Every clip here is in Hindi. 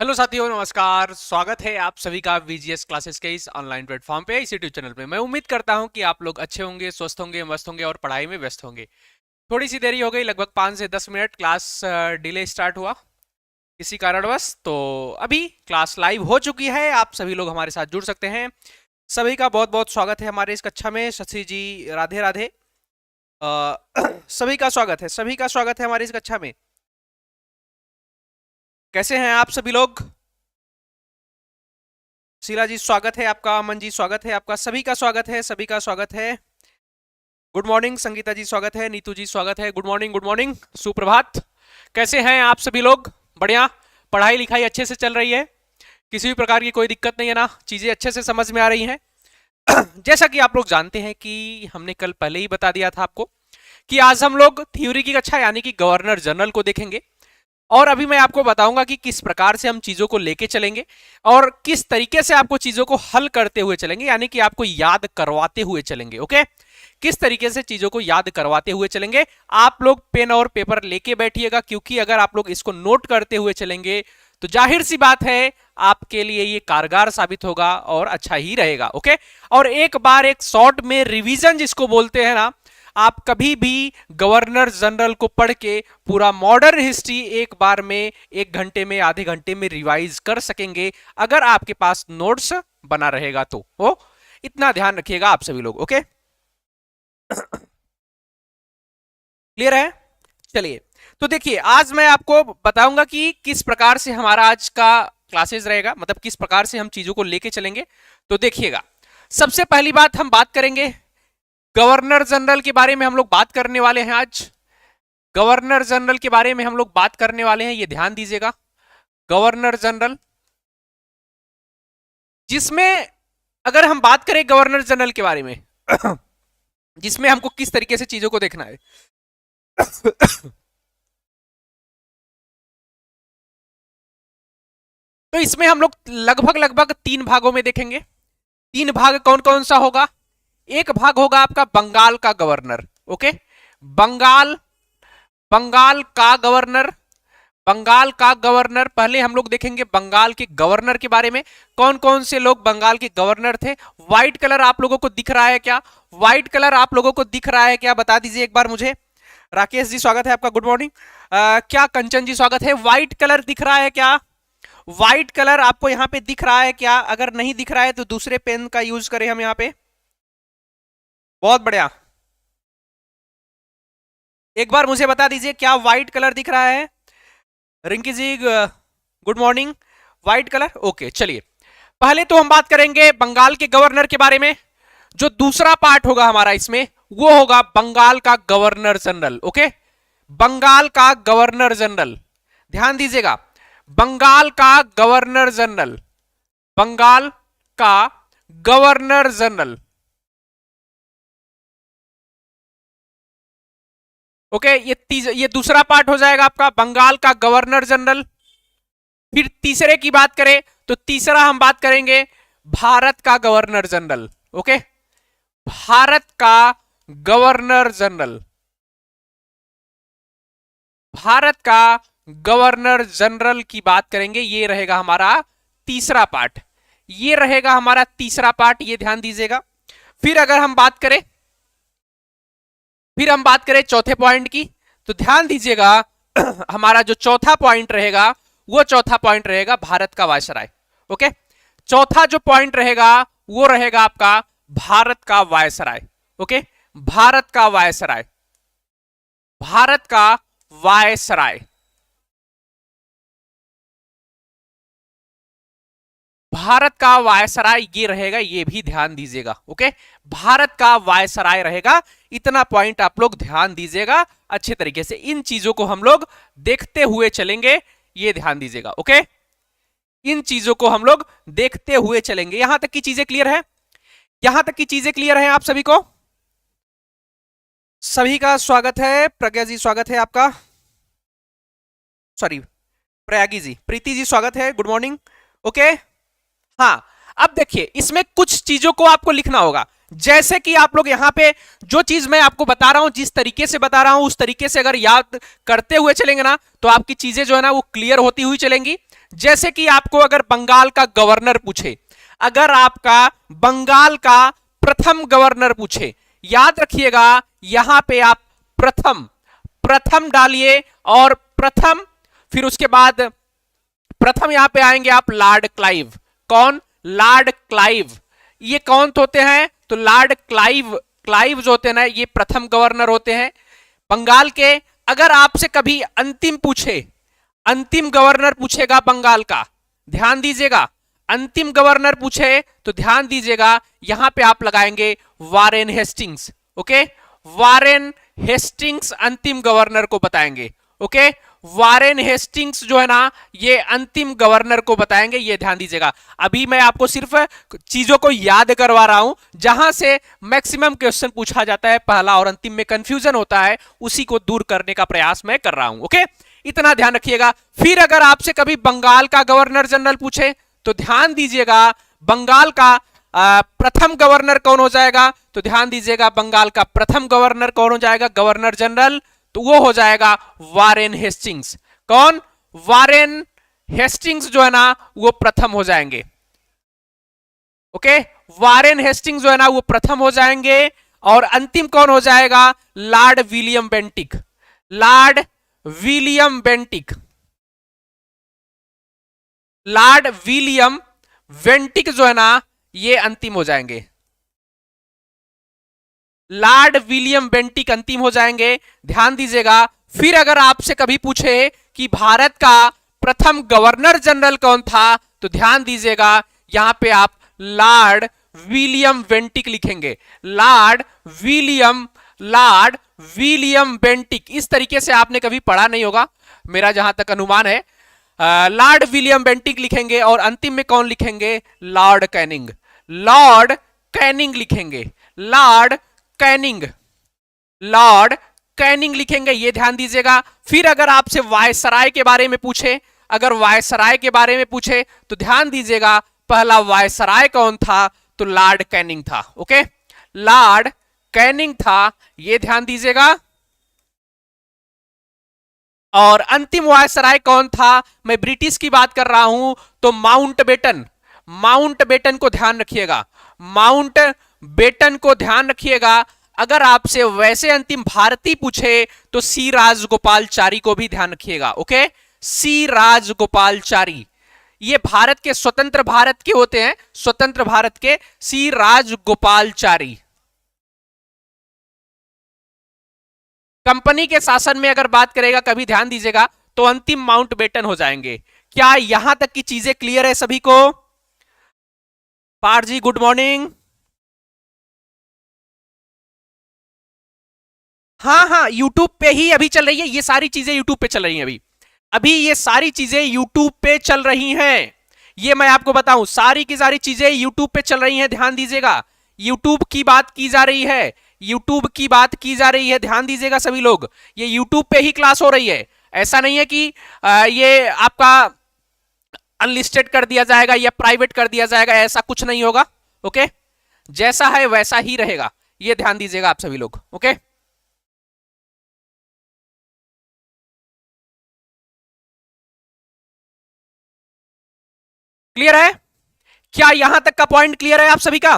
हेलो साथियों, नमस्कार। स्वागत है आप सभी का वीजीएस क्लासेस के इस ऑनलाइन प्लेटफॉर्म पे, इस यूट्यूब चैनल पे। मैं उम्मीद करता हूं कि आप लोग अच्छे होंगे, स्वस्थ होंगे, मस्त होंगे और पढ़ाई में व्यस्त होंगे। थोड़ी सी देरी हो गई, लगभग 5 से 10 मिनट क्लास डिले स्टार्ट हुआ किसी कारणवश। तो अभी क्लास लाइव हो चुकी है, आप सभी लोग हमारे साथ जुड़ सकते हैं। सभी का बहुत बहुत स्वागत है हमारे इस कक्षा में। शशि जी, राधे राधे। अ, सभी का स्वागत है, सभी का स्वागत है हमारी इस कक्षा में। कैसे हैं आप सभी लोग? शीला जी स्वागत है आपका, अमन जी स्वागत है आपका, सभी का स्वागत है, सभी का स्वागत है। गुड मॉर्निंग संगीता जी स्वागत है, नीतू जी स्वागत है। गुड मॉर्निंग, गुड मॉर्निंग, सुप्रभात। कैसे हैं आप सभी लोग? बढ़िया? पढ़ाई लिखाई अच्छे से चल रही है? किसी भी प्रकार की कोई दिक्कत नहीं है ना? चीजें अच्छे से समझ में आ रही हैं? जैसा कि आप लोग जानते हैं कि हमने कल पहले ही बता दिया था आपको कि आज हम लोग थ्योरी की कक्षा यानी कि गवर्नर जनरल को देखेंगे। और अभी मैं आपको बताऊंगा कि किस प्रकार से हम चीजों को लेके चलेंगे और किस तरीके से आपको चीजों को हल करते हुए चलेंगे, यानी कि आपको याद करवाते हुए चलेंगे। ओके, किस तरीके से चीजों को याद करवाते हुए चलेंगे। आप लोग पेन और पेपर लेके बैठिएगा, क्योंकि अगर आप लोग इसको नोट करते हुए चलेंगे तो जाहिर सी बात है आपके लिए ये कारगर साबित होगा और अच्छा ही रहेगा। ओके, और एक बार एक शॉर्ट में रिवीजन जिसको बोलते हैं ना, आप कभी भी गवर्नर जनरल को पढ़ के पूरा मॉडर्न हिस्ट्री एक बार में, 1 घंटे में, आधे घंटे में रिवाइज कर सकेंगे, अगर आपके पास नोट्स बना रहेगा तो। ओ, इतना ध्यान रखिएगा आप सभी लोग। ओके, क्लियर है? चलिए, तो देखिए आज मैं आपको बताऊंगा कि किस प्रकार से हमारा आज का क्लासेस रहेगा, मतलब किस प्रकार से हम चीजों को लेके चलेंगे। तो देखिएगा, सबसे पहली बात हम बात करेंगे गवर्नर जनरल के बारे में। हम लोग बात करने वाले हैं आज गवर्नर जनरल के बारे में हम लोग बात करने वाले हैं, ये ध्यान दीजिएगा। गवर्नर जनरल, जिसमें अगर हम बात करें गवर्नर जनरल के बारे में जिसमें हमको किस तरीके से चीजों को देखना है तो इसमें हम लोग लगभग लगभग 3 भागों में देखेंगे। 3 भाग कौन कौन सा होगा? एक भाग होगा आपका बंगाल का गवर्नर। ओके, बंगाल, बंगाल का गवर्नर, बंगाल का गवर्नर। पहले हम लोग देखेंगे बंगाल के गवर्नर के बारे में, कौन कौन से लोग बंगाल के गवर्नर थे। व्हाइट कलर आप लोगों को दिख रहा है क्या? व्हाइट कलर आप लोगों को दिख रहा है क्या? बता दीजिए एक बार मुझे। राकेश जी स्वागत है आपका, गुड मॉर्निंग। क्या कंचन जी स्वागत है। व्हाइट कलर दिख रहा है क्या? व्हाइट कलर आपको यहां पे दिख रहा है क्या? अगर नहीं दिख रहा है तो दूसरे पेन का यूज करें हम यहां पे। बहुत बढ़िया, एक बार मुझे बता दीजिए क्या व्हाइट कलर दिख रहा है? Rinki ji good morning. White colour, okay. चलिए, पहले तो हम बात करेंगे बंगाल के गवर्नर के बारे में। जो दूसरा पार्ट होगा हमारा इसमें, वो होगा बंगाल का गवर्नर जनरल। ओके, बंगाल का गवर्नर जनरल, ध्यान दीजिएगा, बंगाल का गवर्नर जनरल, बंगाल का गवर्नर जनरल। ओके, ये दूसरा पार्ट हो जाएगा आपका बंगाल का गवर्नर जनरल। फिर तीसरे की बात करें तो तीसरा हम बात करेंगे भारत का गवर्नर जनरल। ओके, भारत का गवर्नर जनरल, भारत का गवर्नर जनरल की बात करेंगे। ये रहेगा हमारा तीसरा पार्ट, ये रहेगा हमारा तीसरा पार्ट, ये ध्यान दीजिएगा। फिर अगर हम बात करें, फिर हम बात करें चौथे पॉइंट की, तो ध्यान दीजिएगा हमारा जो चौथा पॉइंट रहेगा, वो चौथा पॉइंट रहेगा भारत का वायसराय। ओके, चौथा जो पॉइंट रहेगा वो रहेगा आपका भारत का वायसराय। ओके, भारत का वायसराय, भारत का वायसराय, भारत का वायसराय ये रहेगा, ये भी ध्यान दीजिएगा। ओके, भारत का वायसराय रहेगा। इतना पॉइंट आप लोग ध्यान दीजिएगा अच्छे तरीके से। इन चीजों को हम लोग देखते हुए चलेंगे, ये ध्यान दीजिएगा। ओके, इन चीजों को हम लोग देखते हुए चलेंगे। यहां तक की चीजें क्लियर है? यहां तक की चीजें क्लियर है आप सभी को? सभी का स्वागत है। प्रज्ञा जी स्वागत है आपका, सॉरी प्रयागी जी, प्रीति जी स्वागत है, गुड मॉर्निंग। ओके, हाँ, अब देखिए इसमें कुछ चीजों को आपको लिखना होगा। जैसे कि आप लोग यहां पे जो चीज मैं आपको बता रहा हूं, जिस तरीके से बता रहा हूं, उस तरीके से अगर याद करते हुए चलेंगे ना, तो आपकी चीजें जो है ना वो क्लियर होती हुई चलेंगी। जैसे कि आपको अगर बंगाल का गवर्नर पूछे, अगर आपका बंगाल का प्रथम गवर्नर पूछे, याद रखिएगा यहां पे आप प्रथम प्रथम डालिए और प्रथम, फिर उसके बाद प्रथम यहां पे आएंगे आप लॉर्ड क्लाइव। कौन? Lord Clive. ये कौन होते हैं? तो लॉर्ड क्लाइव, क्लाइव जो होते हैं ना, ये प्रथम गवर्नर होते हैं बंगाल के। अगर आपसे कभी अंतिम पूछे, अंतिम गवर्नर पूछेगा बंगाल का, ध्यान दीजिएगा, अंतिम गवर्नर पूछे तो ध्यान दीजिएगा यहां पे आप लगाएंगे Warren Hastings. Okay, Warren Hastings अंतिम गवर्नर को बताएंगे। ओके, वारेन हेस्टिंग्स जो है ना, ये अंतिम गवर्नर को बताएंगे, ये ध्यान दीजिएगा। अभी मैं आपको सिर्फ चीजों को याद करवा रहा हूं जहां से मैक्सिमम क्वेश्चन पूछा जाता है, पहला और अंतिम में कंफ्यूजन होता है, उसी को दूर करने का प्रयास मैं कर रहा हूं। ओके, इतना ध्यान रखिएगा। फिर अगर आपसे कभी बंगाल का गवर्नर जनरल पूछे तो ध्यान दीजिएगा बंगाल का प्रथम गवर्नर कौन हो जाएगा? तो ध्यान दीजिएगा बंगाल का प्रथम गवर्नर कौन हो जाएगा? गवर्नर जनरल, तो वो हो जाएगा वारेन हेस्टिंग्स। कौन? वारेन हेस्टिंग्स जो है ना, वो प्रथम हो जाएंगे। ओके, वारेन हेस्टिंग्स जो है ना, वो प्रथम हो जाएंगे। और अंतिम कौन हो जाएगा? Lord William Bentinck. Lord William Bentinck, Lord William वेंटिक जो है ना, ये अंतिम हो जाएंगे। लॉर्ड विलियम बेंटिक अंतिम हो जाएंगे, ध्यान दीजिएगा। फिर अगर आपसे कभी पूछे कि भारत का प्रथम गवर्नर जनरल कौन था, तो ध्यान दीजिएगा यहां पे आप लॉर्ड विलियम वेंटिक लिखेंगे। लॉर्ड विलियम बेंटिक, इस तरीके से आपने कभी पढ़ा नहीं होगा, मेरा जहां तक अनुमान है। लॉर्ड विलियम बेंटिक लिखेंगे और अंतिम में कौन लिखेंगे? Lord Canning. लॉर्ड कैनिंग लिखेंगे, लॉर्ड कैनिंग, लॉर्ड कैनिंग लिखेंगे, ये ध्यान दीजिएगा। फिर अगर आपसे वायसराय के बारे में पूछे, अगर वायसराय के बारे में पूछे तो ध्यान दीजिएगा पहला वायसराय कौन था? तो लॉर्ड कैनिंग था। ओके, लॉर्ड कैनिंग था, ये ध्यान दीजिएगा। और अंतिम वायसराय कौन था? मैं ब्रिटिश की बात कर रहा हूं, तो माउंटबेटन। माउंटबेटन को ध्यान रखिएगा, माउंटबेटन को ध्यान रखिएगा। अगर आपसे वैसे अंतिम भारतीय पूछे तो सी राजगोपालचारी को भी ध्यान रखिएगा। ओके, सी राजगोपालचारी, ये भारत के स्वतंत्र भारत के होते हैं, स्वतंत्र भारत के सी राजगोपालचारी। कंपनी के शासन में अगर बात करेगा कभी, ध्यान दीजिएगा, तो अंतिम माउंटबेटन हो जाएंगे। क्या यहां तक की चीजें क्लियर है सभी को? पार जी गुड मॉर्निंग। हाँ हाँ, यूट्यूब पे ही अभी चल रही है, ये सारी चीजें यूट्यूब पे चल रही हैं। अभी अभी ये सारी चीजें यूट्यूब पे चल रही हैं, ये मैं आपको बताऊं, सारी की सारी चीजें यूट्यूब पे चल रही हैं, ध्यान दीजिएगा। यूट्यूब की बात की जा रही है, यूट्यूब की बात की जा रही है, ध्यान दीजिएगा सभी लोग। ये यूट्यूब पे ही क्लास हो रही है, ऐसा नहीं है कि ये आपका अनलिस्टेड कर दिया जाएगा या प्राइवेट कर दिया जाएगा, ऐसा कुछ नहीं होगा। ओके, जैसा है वैसा ही रहेगा, ये ध्यान दीजिएगा आप सभी लोग। ओके, क्लियर है? क्या यहां तक का पॉइंट क्लियर है आप सभी का?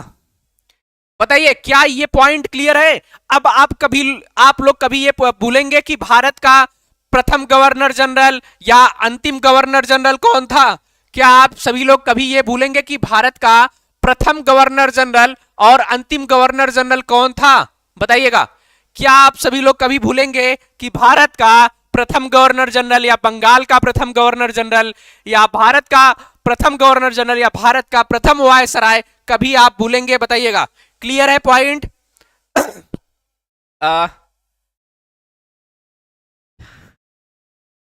बताइए, क्या ये पॉइंट क्लियर है? अब आप लोग कभी ये भूलेंगे कि भारत का प्रथम गवर्नर जनरल या अंतिम गवर्नर जनरल कौन था? क्या आप सभी लोग कभी ये भूलेंगे कि भारत का प्रथम गवर्नर जनरल और अंतिम गवर्नर जनरल कौन था? बताइएगा, क्या आप सभी लोग कभी भूलेंगे कि भारत का प्रथम गवर्नर जनरल या बंगाल का प्रथम गवर्नर जनरल या भारत का प्रथम गवर्नर जनरल या भारत का प्रथम वायसराय, कभी आप भूलेंगे? बताइएगा, क्लियर है पॉइंट?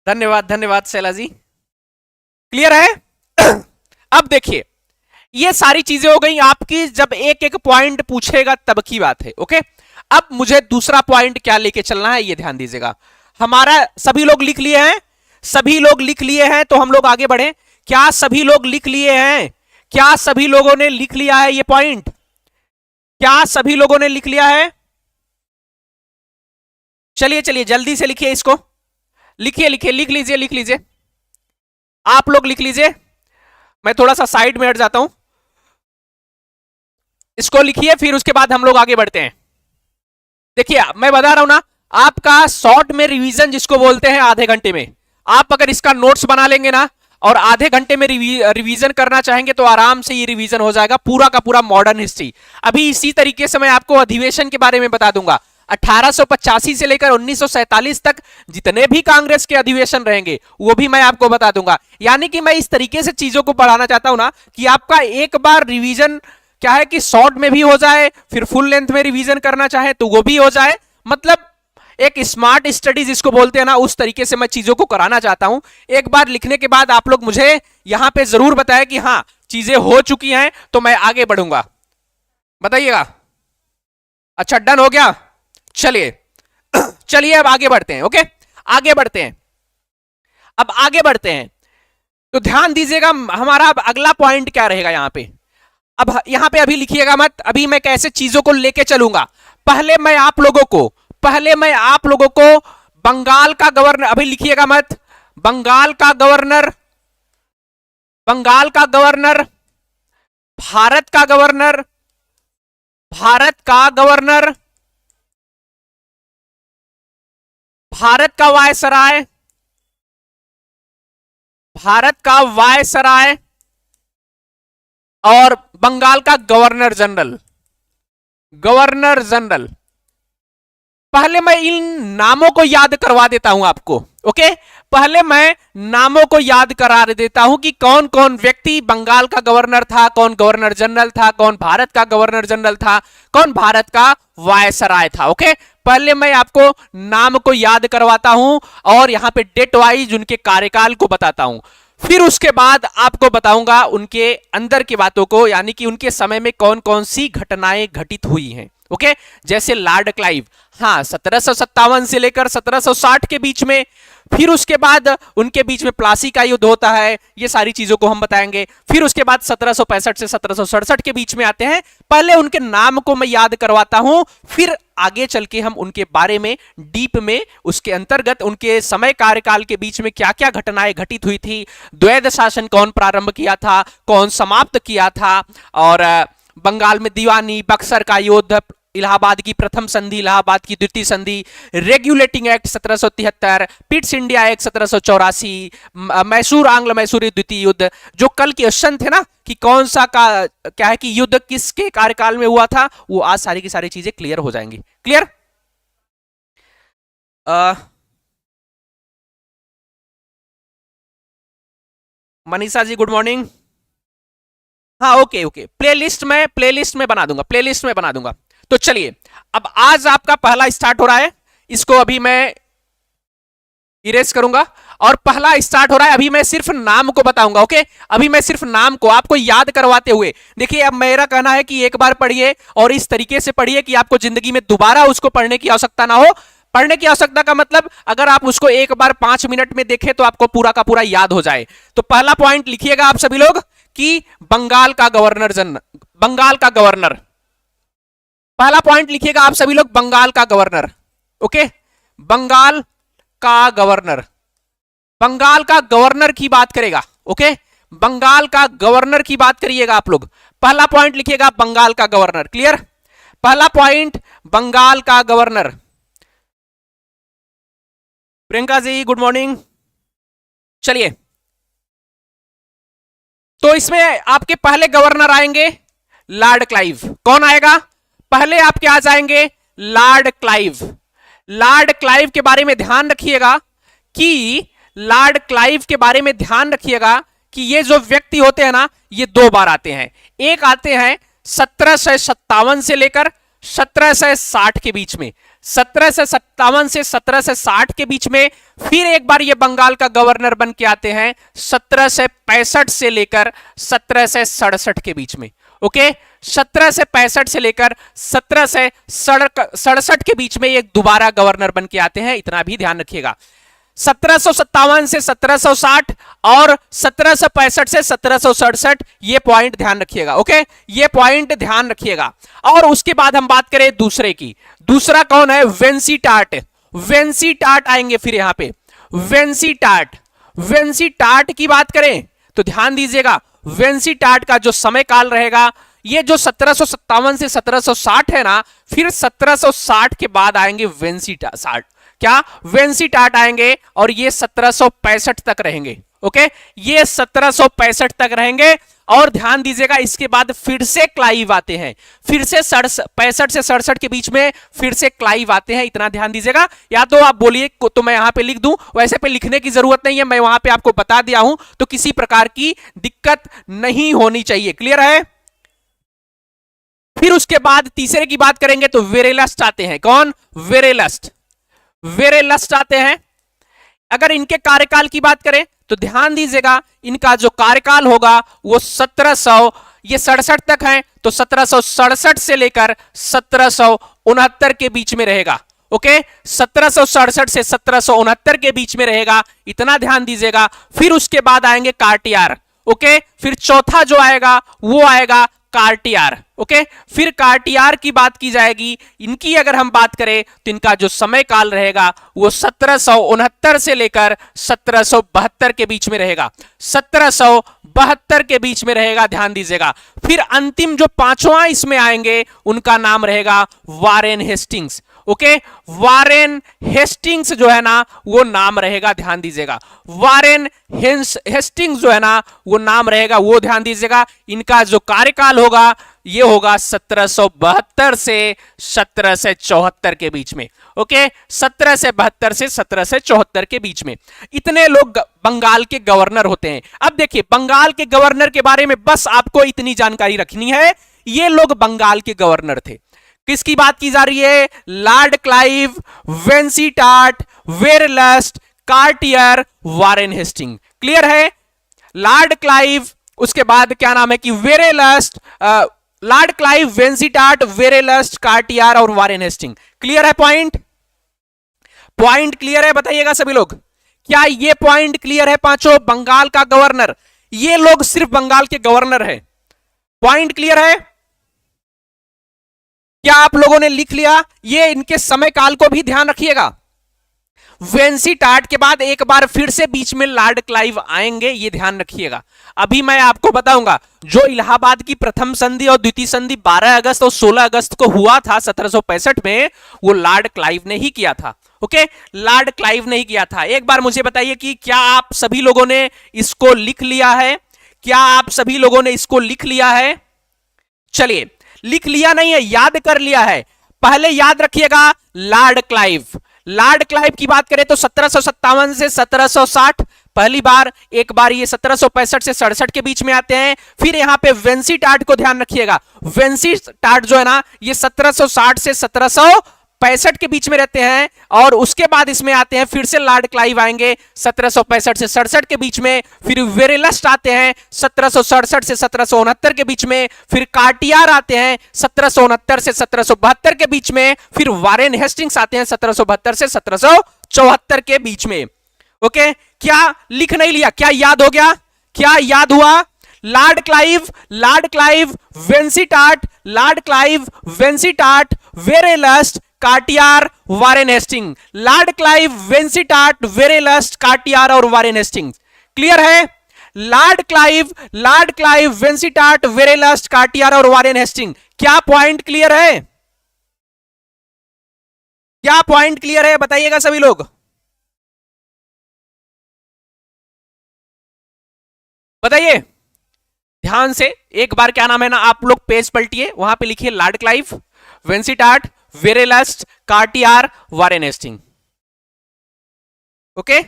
धन्यवाद धन्यवाद शैला जी, क्लियर है? अब देखिए, ये सारी चीजें हो गई आपकी, जब एक एक पॉइंट पूछेगा तब की बात है। ओके, अब मुझे दूसरा पॉइंट क्या लेके चलना है, ये ध्यान दीजिएगा। हमारा सभी लोग लिख लिए हैं, सभी लोग लिख लिए हैं, तो हम लोग आगे बढ़े। क्या सभी लोग लिख लिए हैं? क्या सभी लोगों ने लिख लिया है ये पॉइंट? क्या सभी लोगों ने लिख लिया है? चलिए चलिए जल्दी से लिखिए इसको, लिखिए लिखिए, लिख लीजिए लिख लीजिए। आप लोग लिख लीजिए, मैं थोड़ा सा साइड में हट जाता हूं। इसको लिखिए, फिर उसके बाद हम लोग आगे बढ़ते हैं। देखिए मैं बता रहा हूं ना, आपका शॉर्ट में रिवीजन जिसको बोलते हैं आधे घंटे में, आप अगर इसका नोट्स बना लेंगे ना और आधे घंटे में रिवीजन करना चाहेंगे तो आराम से ये रिवीजन हो जाएगा, पूरा का पूरा मॉडर्न हिस्ट्री। अभी इसी तरीके से मैं आपको अधिवेशन के बारे में बता दूंगा। 1885 से लेकर 1947 तक जितने भी कांग्रेस के अधिवेशन रहेंगे वो भी मैं आपको बता दूंगा। यानी कि मैं इस तरीके से चीजों को पढ़ाना चाहता हूं ना कि आपका एक बार रिवीजन क्या है कि शॉर्ट में भी हो जाए, फिर फुल लेंथ में रिवीजन करना चाहे तो वो भी हो जाए। मतलब एक स्मार्ट स्टडी जिसको बोलते हैं ना, उस तरीके से मैं चीजों को कराना चाहता हूं। एक बार लिखने के बाद आप लोग मुझे यहां पे जरूर बताएं कि हाँ चीजें हो चुकी हैं, तो मैं आगे बढ़ूंगा। बताइएगा। अच्छा डन हो गया, चलिए चलिए अब आगे बढ़ते हैं। ओके आगे बढ़ते हैं, अब आगे बढ़ते हैं तो ध्यान दीजिएगा हमारा अब अगला पॉइंट क्या रहेगा यहां पे। अब यहां पे अभी लिखिएगा मत, अभी मैं कैसे चीजों को लेके चलूंगा। पहले मैं आप लोगों को बंगाल का गवर्नर, अभी लिखिएगा मत, बंगाल का गवर्नर, बंगाल का गवर्नर, भारत का गवर्नर, भारत का गवर्नर, भारत का वायसराय, भारत का वायसराय और बंगाल का गवर्नर जनरल, गवर्नर जनरल। पहले मैं इन नामों को याद करवा देता हूं आपको। ओके पहले मैं नामों को याद करा देता हूं कि कौन कौन व्यक्ति बंगाल का गवर्नर था, कौन गवर्नर जनरल था, कौन भारत का गवर्नर जनरल था, कौन भारत का वायसराय था। ओके पहले मैं आपको नाम को याद करवाता हूं और यहां पे डेट वाइज उनके कार्यकाल को बताता हूं। फिर उसके बाद आपको बताऊंगा उनके अंदर की बातों को, यानी कि उनके समय में कौन कौन सी घटनाएं घटित हुई हैं। ओके जैसे लॉर्ड क्लाइव, हाँ 1757 से लेकर 1760 के बीच में। फिर उसके बाद उनके बीच में प्लासी का युद्ध होता है, ये सारी चीजों को हम बताएंगे। फिर उसके बाद 1765 से 1767 के बीच में आते हैं। पहले उनके नाम को मैं याद करवाता हूं, फिर आगे चल के हम उनके बारे में डीप में, उसके अंतर्गत उनके समय कार्यकाल के बीच में क्या क्या घटनाएं घटित हुई थी, द्वैध शासन कौन प्रारंभ किया था, कौन समाप्त किया था, और बंगाल में दीवानी, बक्सर का युद्ध, इलाहाबाद की प्रथम संधि, इलाहाबाद की द्वितीय संधि, regulating act 1773, Pitt's India act 1784, Mysore आंग्ल मैसूरी द्वितीय युद्ध, जो कल क्वेश्चन थे ना कि कौन सा का क्या है कि युद्ध किसके कार्यकाल में हुआ था, वो आज सारी की सारी चीजें क्लियर हो जाएंगी। Clear? Manisha ji good morning. हाँ ओके ओके, प्लेलिस्ट में बना दूंगा, प्लेलिस्ट में बना दूंगा। तो चलिए अब आज आपका पहला स्टार्ट हो रहा है, इसको अभी मैं इरेज करूंगा और पहला स्टार्ट हो रहा है। अभी मैं सिर्फ नाम को बताऊंगा। ओके अभी मैं सिर्फ नाम को आपको याद करवाते हुए, देखिए अब मेरा कहना है कि एक बार पढ़िए और इस तरीके से पढ़िए कि आपको जिंदगी में दोबारा उसको पढ़ने की आवश्यकता ना हो। पढ़ने की आवश्यकता का मतलब अगर आप उसको एक बार 5 मिनट में देखें तो आपको पूरा का पूरा याद हो जाए। तो पहला पॉइंट लिखिएगा आप सभी लोग कि बंगाल का गवर्नर जनरल, बंगाल का गवर्नर, पहला पॉइंट लिखिएगा आप सभी लोग, बंगाल का गवर्नर। ओके बंगाल का गवर्नर, बंगाल का गवर्नर की बात करेगा। ओके बंगाल का गवर्नर की बात करिएगा आप लोग। पहला पॉइंट लिखिएगा बंगाल का गवर्नर। क्लियर? पहला पॉइंट बंगाल का governor. Priyanka ji good morning. चलिए तो इसमें आपके पहले गवर्नर आएंगे लॉर्ड क्लाइव। कौन आएगा? पहले आपके आ जाएंगे लॉर्ड क्लाइव। लॉर्ड क्लाइव के बारे में ध्यान रखिएगा कि लॉर्ड क्लाइव के बारे में ध्यान रखिएगा कि ये जो व्यक्ति होते हैं ना, ये 2 बार आते हैं। एक आते हैं 1757 से लेकर 1760 के बीच में, 1757 से 1760 के बीच में। फिर एक बार ये बंगाल का गवर्नर बन के आते हैं 1765 से लेकर 1767 के बीच में। ओके 1765 से लेकर 1767 के बीच में ये दोबारा गवर्नर बन के आते हैं, इतना भी ध्यान रखिएगा। 1757 से 1760 और 1765 से 1767, ये पॉइंट ध्यान रखिएगा। ओके ये पॉइंट ध्यान रखिएगा। और उसके बाद हम बात करें दूसरे की, दूसरा कौन है? वेंसी टाट। वेंसी टाट आएंगे फिर यहां पे, वेंसी टाट। वेंसी टाट की बात करें तो ध्यान दीजिएगा, वेंसी टाट का जो समय काल रहेगा, ये जो 1757 से 1760 है ना, फिर 1760 के बाद आएंगे वेंसी टाट, क्या वेंसी टाट आएंगे और ये 1765 तक रहेंगे। ओके, ये 1765 तक रहेंगे। और ध्यान दीजिएगा, इसके बाद फिर से क्लाइव आते हैं, फिर से 65 से 67 के बीच में फिर से क्लाइव आते हैं, इतना ध्यान दीजिएगा। या तो आप बोलिए तो मैं यहां पे लिख दूं, वैसे पे लिखने की जरूरत नहीं है, मैं वहां पे आपको बता दिया हूं, तो किसी प्रकार की दिक्कत नहीं होनी चाहिए। क्लियर है? फिर उसके बाद तीसरे की बात करेंगे तो वेरेलस्ट आते हैं। कौन? वेरेलस्ट, वेरेलस्ट आते हैं। अगर इनके कार्यकाल की बात करें तो ध्यान दीजिएगा, इनका जो कार्यकाल होगा वो 1700 ये 67 तक है, तो 1767 से लेकर 1769 के बीच में रहेगा। ओके, 1767 से 1769 के बीच में रहेगा, इतना ध्यान दीजिएगा। फिर उसके बाद आएंगे कार्टियार। ओके, फिर चौथा जो आएगा वो आएगा कार्टियार। ओके, फिर कार्टियार की बात की जाएगी, इनकी अगर हम बात करें तो इनका जो समय काल रहेगा वो 1769 से लेकर 1772 के बीच में रहेगा, 1772 के बीच में रहेगा, ध्यान दीजिएगा। फिर अंतिम जो पांचवा इसमें आएंगे उनका नाम रहेगा Warren Hastings. Okay, Warren Hastings जो है ना वो नाम रहेगा, ध्यान दीजिएगा। वारेन हेस्टिंग्स जो है ना वो नाम रहेगा, वो ध्यान दीजिएगा। इनका जो कार्यकाल होगा ये होगा 1772 से 1774 के बीच में। ओके, 1772 से 1774 के बीच में इतने लोग बंगाल के गवर्नर होते हैं। अब देखिए, बंगाल के गवर्नर के बारे में बस आपको इतनी जानकारी रखनी है, ये लोग बंगाल के गवर्नर थे। किसकी बात की जा रही है? लॉर्ड क्लाइव, वेंसी टाट, वेरेलस्ट, कार्टियर, वारेन हेस्टिंग। क्लियर है? लॉर्ड क्लाइव, उसके बाद क्या नाम है कि वेरेलस्ट, लॉर्ड क्लाइव, वेंसी टाट, वेरेलस्ट, कार्टियर और वारेन हेस्टिंग। क्लियर है? पॉइंट पॉइंट क्लियर है? बताइएगा सभी लोग, क्या ये पॉइंट क्लियर है? पांचों बंगाल का गवर्नर, ये लोग सिर्फ बंगाल के गवर्नर है। पॉइंट क्लियर है? क्या आप लोगों ने लिख लिया? ये इनके समय काल को भी ध्यान रखिएगा। वेंसी टाट के बाद एक बार फिर से बीच में लॉर्ड क्लाइव आएंगे, ये ध्यान रखिएगा। अभी मैं आपको बताऊंगा, जो इलाहाबाद की प्रथम संधि और द्वितीय संधि 12 अगस्त और 16 अगस्त को हुआ था 1765 में, वो लॉर्ड क्लाइव ने ही किया था। ओके, लॉर्ड क्लाइव ने ही किया था। एक बार मुझे बताइए कि क्या आप सभी लोगों ने इसको लिख लिया है? क्या आप सभी लोगों ने इसको लिख लिया है? चलिए, लिख लिया नहीं है, याद कर लिया है। पहले याद रखिएगा लॉर्ड क्लाइव। लॉर्ड क्लाइव की बात करें तो 1757 से 1760 पहली बार, एक बार ये 1765 से 67 के बीच में आते हैं। फिर यहां पे वेंसी टाट को ध्यान रखिएगा, वेंसी टाट जो है ना ये 1760 से 1765 के बीच में रहते हैं। और उसके बाद इसमें आते हैं फिर से लॉर्ड क्लाइव आएंगे 1765 से 67 के बीच में। फिर वेरेलस्ट आते हैं 1767 से 1769 के बीच में। फिर कार्टियार आते हैं 1769 से 1772 के बीच में। फिर वारेन हेस्टिंग्स आते हैं 1772 से 1774 के बीच में। ओके, क्या लिख नहीं लिया? क्या याद हो गया? क्या याद हुआ? लॉर्ड क्लाइव, वेंसी टाट, लॉर्ड क्लाइव, वेंसी टाट, वेरेलस्ट, कार्टियार, Warren Hasting. Lord Clive, Vensi टाट, वेरेलस्ट, कार्टियार और वारेन हेस्टिंग। क्लियर है? लॉर्ड क्लाइव, वेंसी टाट, वेरेलस्ट, कार्टियार और वारेन हेस्टिंग। क्या पॉइंट क्लियर है? क्या पॉइंट क्लियर है? बताइएगा सभी लोग। बताइए ध्यान से एक बार। क्या नाम है ना, आप लोग पेज पलटिए, वहां पे लिखिए लॉर्ड क्लाइव, वेंसी टाट, वेरेलस्ट, कार्टियार, वारेन हेस्टिंग। ओके,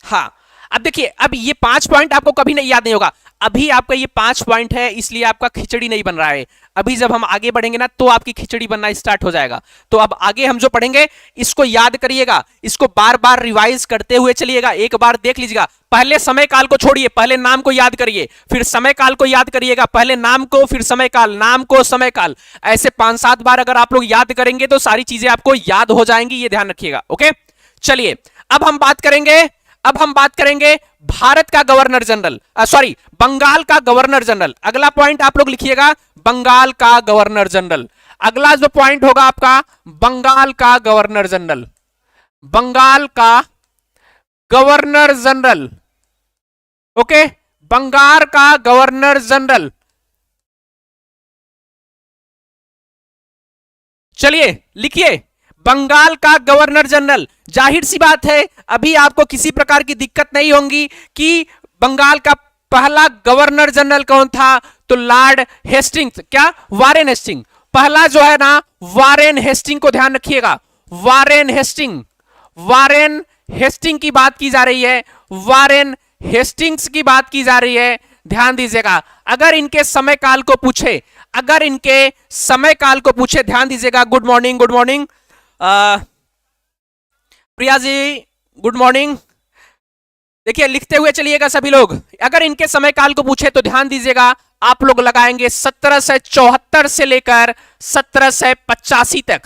हाँ। अब देखिए, अब ये 5 पॉइंट आपको कभी नहीं याद नहीं होगा। अभी आपका ये 5 पॉइंट है, इसलिए आपका खिचड़ी नहीं बन रहा है। अभी जब हम आगे बढ़ेंगे ना तो आपकी खिचड़ी बनना स्टार्ट हो जाएगा। तो अब आगे हम जो पढ़ेंगे इसको याद करिएगा, इसको बार बार रिवाइज करते हुए चलिएगा। एक बार देख लीजिएगा, पहले समय काल को छोड़िए, पहले नाम को याद करिए, फिर समय काल को याद करिएगा। पहले नाम को, फिर समय काल, नाम को, समय काल, ऐसे 5-7 बार अगर आप लोग याद करेंगे तो सारी चीजें आपको याद हो जाएंगी, ये ध्यान रखिएगा। ओके, चलिए अब हम बात करेंगे भारत का गवर्नर जनरल, सॉरी बंगाल का गवर्नर जनरल। अगला पॉइंट आप लोग लिखिएगा, बंगाल का गवर्नर जनरल। अगला जो पॉइंट होगा आपका, बंगाल का गवर्नर जनरल, बंगाल का गवर्नर जनरल। ओके, बंगाल का गवर्नर जनरल, चलिए लिखिए, बंगाल का गवर्नर जनरल। जाहिर सी बात है अभी आपको किसी प्रकार की दिक्कत नहीं होगी कि बंगाल का पहला गवर्नर जनरल कौन था, तो लॉर्ड हेस्टिंग्स, क्या वारेन हेस्टिंग, पहला जो है ना वारेन हेस्टिंग को ध्यान रखिएगा, वारेन हेस्टिंग, वारेन हेस्टिंग की बात की जा रही है, वारेन हेस्टिंग्स की बात की जा रही है, ध्यान दीजिएगा। अगर इनके समय काल को पूछे, अगर इनके समय काल को पूछे, ध्यान दीजिएगा। Good morning, good morning Priya ji, good morning. देखिए लिखते हुए चलिएगा सभी लोग। अगर इनके समय काल को पूछे तो ध्यान दीजिएगा, आप लोग लगाएंगे 1774 से लेकर 1785 तक,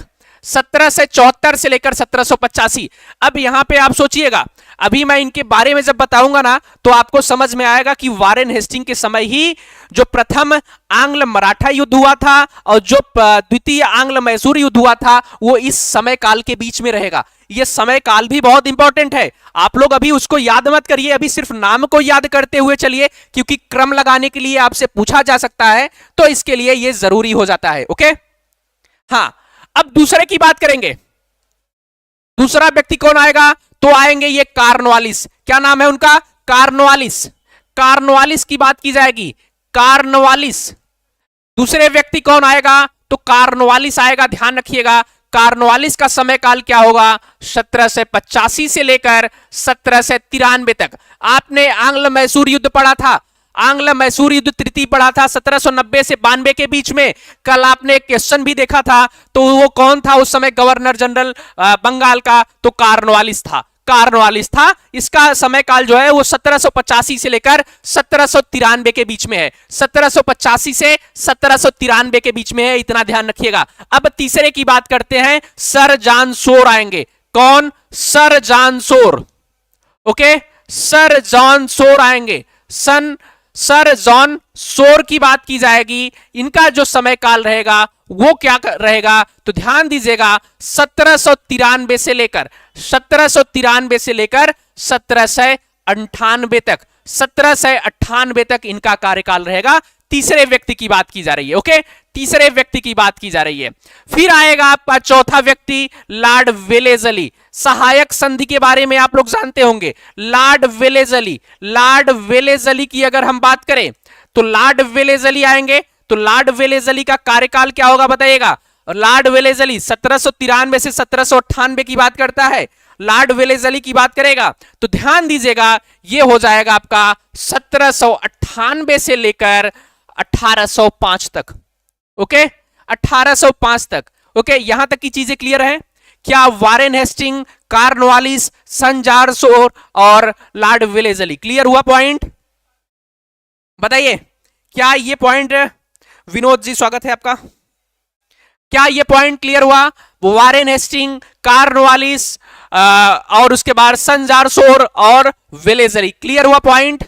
1774 से लेकर 1785। अब यहां पे आप सोचिएगा, अभी मैं इनके बारे में जब बताऊंगा ना तो आपको समझ में आएगा कि वारेन हेस्टिंग के समय ही जो प्रथम आंग्ल मराठा युद्ध हुआ था और जो द्वितीय आंग्ल मैसूर युद्ध हुआ था वो इस समय काल के बीच में रहेगा। ये समय काल भी बहुत इंपॉर्टेंट है, आप लोग अभी उसको याद मत करिए, अभी सिर्फ नाम को याद करते हुए चलिए, क्योंकि क्रम लगाने के लिए आपसे पूछा जा सकता है, तो इसके लिए ये जरूरी हो जाता है। ओके, हाँ, अब दूसरे की बात करेंगे। दूसरा व्यक्ति कौन आएगा, तो आएंगे ये कार्नवालिस। क्या नाम है उनका, कार्नवालिस। कार्नवालिस की बात की जाएगी, कार्नवालिस। दूसरे व्यक्ति कौन आएगा, तो कार्नवालिस आएगा। ध्यान रखिएगा कार्नवालिस का समय काल क्या होगा, 1785 से लेकर 1793 तक। आपने आंग्ल मैसूर युद्ध पढ़ा था, आंग्ल मैसूर युद्ध तृतीय पढ़ा था 1790 से 92 के बीच में। कल आपने एक क्वेश्चन भी देखा था, तो वो कौन था उस समय गवर्नर जनरल बंगाल का, तो कार्नवालिस था, कार्नवालिस था। इसका समय काल जो है वो 1785 से लेकर 1793 के बीच में है, 1785 से 1793 के बीच में है, इतना ध्यान रखिएगा। अब तीसरे की बात करते हैं, सर जॉन सोर आएंगे। कौन, सर जॉन सोर। ओके, सर जॉन सोर आएंगे। सर जॉन सोर की बात की जाएगी। इनका जो समय काल रहेगा वो क्या रहेगा, तो ध्यान दीजिएगा 1793 से लेकर 1798 तक, 1798 तक इनका कार्यकाल रहेगा। तीसरे व्यक्ति की बात की जा रही है। ओके, तीसरे व्यक्ति की बात की जा रही है। फिर आएगा आपका चौथा व्यक्ति, लॉर्ड वेलेजली। सहायक संधि के बारे में आप लोग जानते होंगे, लॉर्ड वेलेजली। लॉर्ड वेलेजली की अगर हम बात करें तो लॉर्ड वेलेजली आएंगे। तो लॉर्ड वेलेजली का कार्यकाल क्या होगा बताइएगा। लॉर्ड वेलेजली 1793 से 1798 की बात करता है, लॉर्ड वेलेजली की बात करेगा तो ध्यान दीजिएगा ये हो जाएगा आपका 1798 से लेकर 1805 तक। ओके, 1805 तक। ओके, यहां तक की चीजें क्लियर है क्या। वारेन हेस्टिंग, कार्नवालिस, सन जॉन सोर और लॉर्ड वेलेजली, क्लियर हुआ पॉइंट, बताइए क्या ये पॉइंट। विनोद जी स्वागत है आपका, क्या ये पॉइंट क्लियर हुआ। वारेन हेस्टिंग, कार्नवालिस और उसके बाद सन जॉन सोर और वेलेजली, क्लियर हुआ पॉइंट,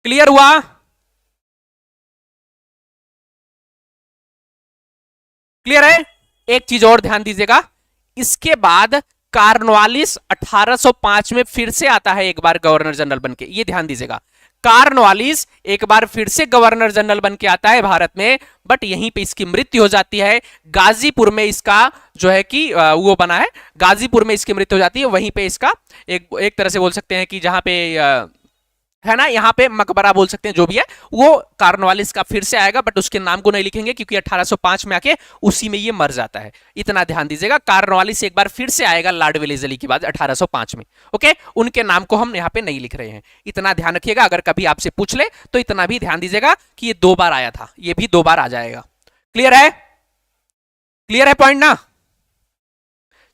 क्लियर हुआ। क्लियर है। एक चीज और ध्यान दीजिएगा, इसके बाद कार्नवालिस 1805 में फिर से आता है एक बार गवर्नर जनरल बनके, ये ध्यान दीजिएगा। कार्नवालिस एक बार फिर से गवर्नर जनरल बन के आता है भारत में, बट यहीं पे इसकी मृत्यु हो जाती है। गाजीपुर में इसका जो है कि वो बना है, गाजीपुर में इसकी मृत्यु हो जाती है। वहीं पे इसका एक तरह से बोल सकते हैं कि जहां पे है ना, यहाँ पे मकबरा बोल सकते हैं, जो भी है वो कार्नवालिस का फिर से आएगा, बट उसके नाम को नहीं लिखेंगे क्योंकि 1805 में आके उसी में ये मर जाता है। इतना ध्यान दीजिएगा, कार्नवालिस एक बार फिर से आएगा लॉर्ड वेलेजली की बाद 1805 में। ओके, उनके नाम को हम यहाँ पे नहीं लिख रहे हैं, इतना ध्यान रखिएगा। अगर कभी आपसे पूछ ले तो इतना भी ध्यान दीजिएगा कि ये 2 बार आया था, ये भी 2 बार आ जाएगा। क्लियर है, क्लियर है पॉइंट ना।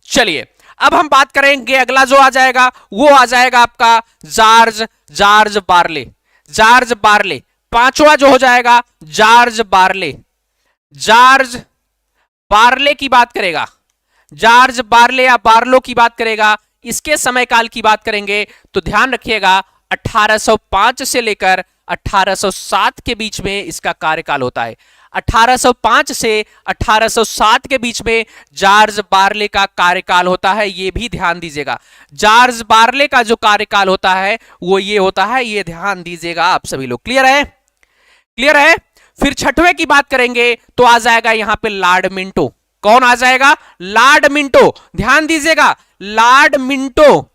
चलिए अब हम बात करेंगे, अगला जो आ जाएगा वो आ जाएगा आपका जॉर्ज बार्ले। जॉर्ज बार्ले पांचवा जो हो जाएगा, जॉर्ज बार्ले। जॉर्ज बार्ले की बात करेगा, जॉर्ज बार्ले या बार्लो की बात करेगा। इसके समय काल की बात करेंगे तो ध्यान रखिएगा 1805 से लेकर 1807 के बीच में इसका कार्यकाल होता है। 1805 से 1807 के बीच में जॉर्ज बार्ले का कार्यकाल होता है, ये भी ध्यान दीजिएगा। जॉर्ज बार्ले का जो कार्यकाल होता है वो ये होता है, ये ध्यान दीजिएगा आप सभी लोग। क्लियर है? क्लियर है? फिर छठवें की बात करेंगे तो आ जाएगा यहां पे लॉर्ड मिंटो। कौन आ जाएगा? Lord Minto. ध्यान दीजिएगा, लॉर्ड मिंटो,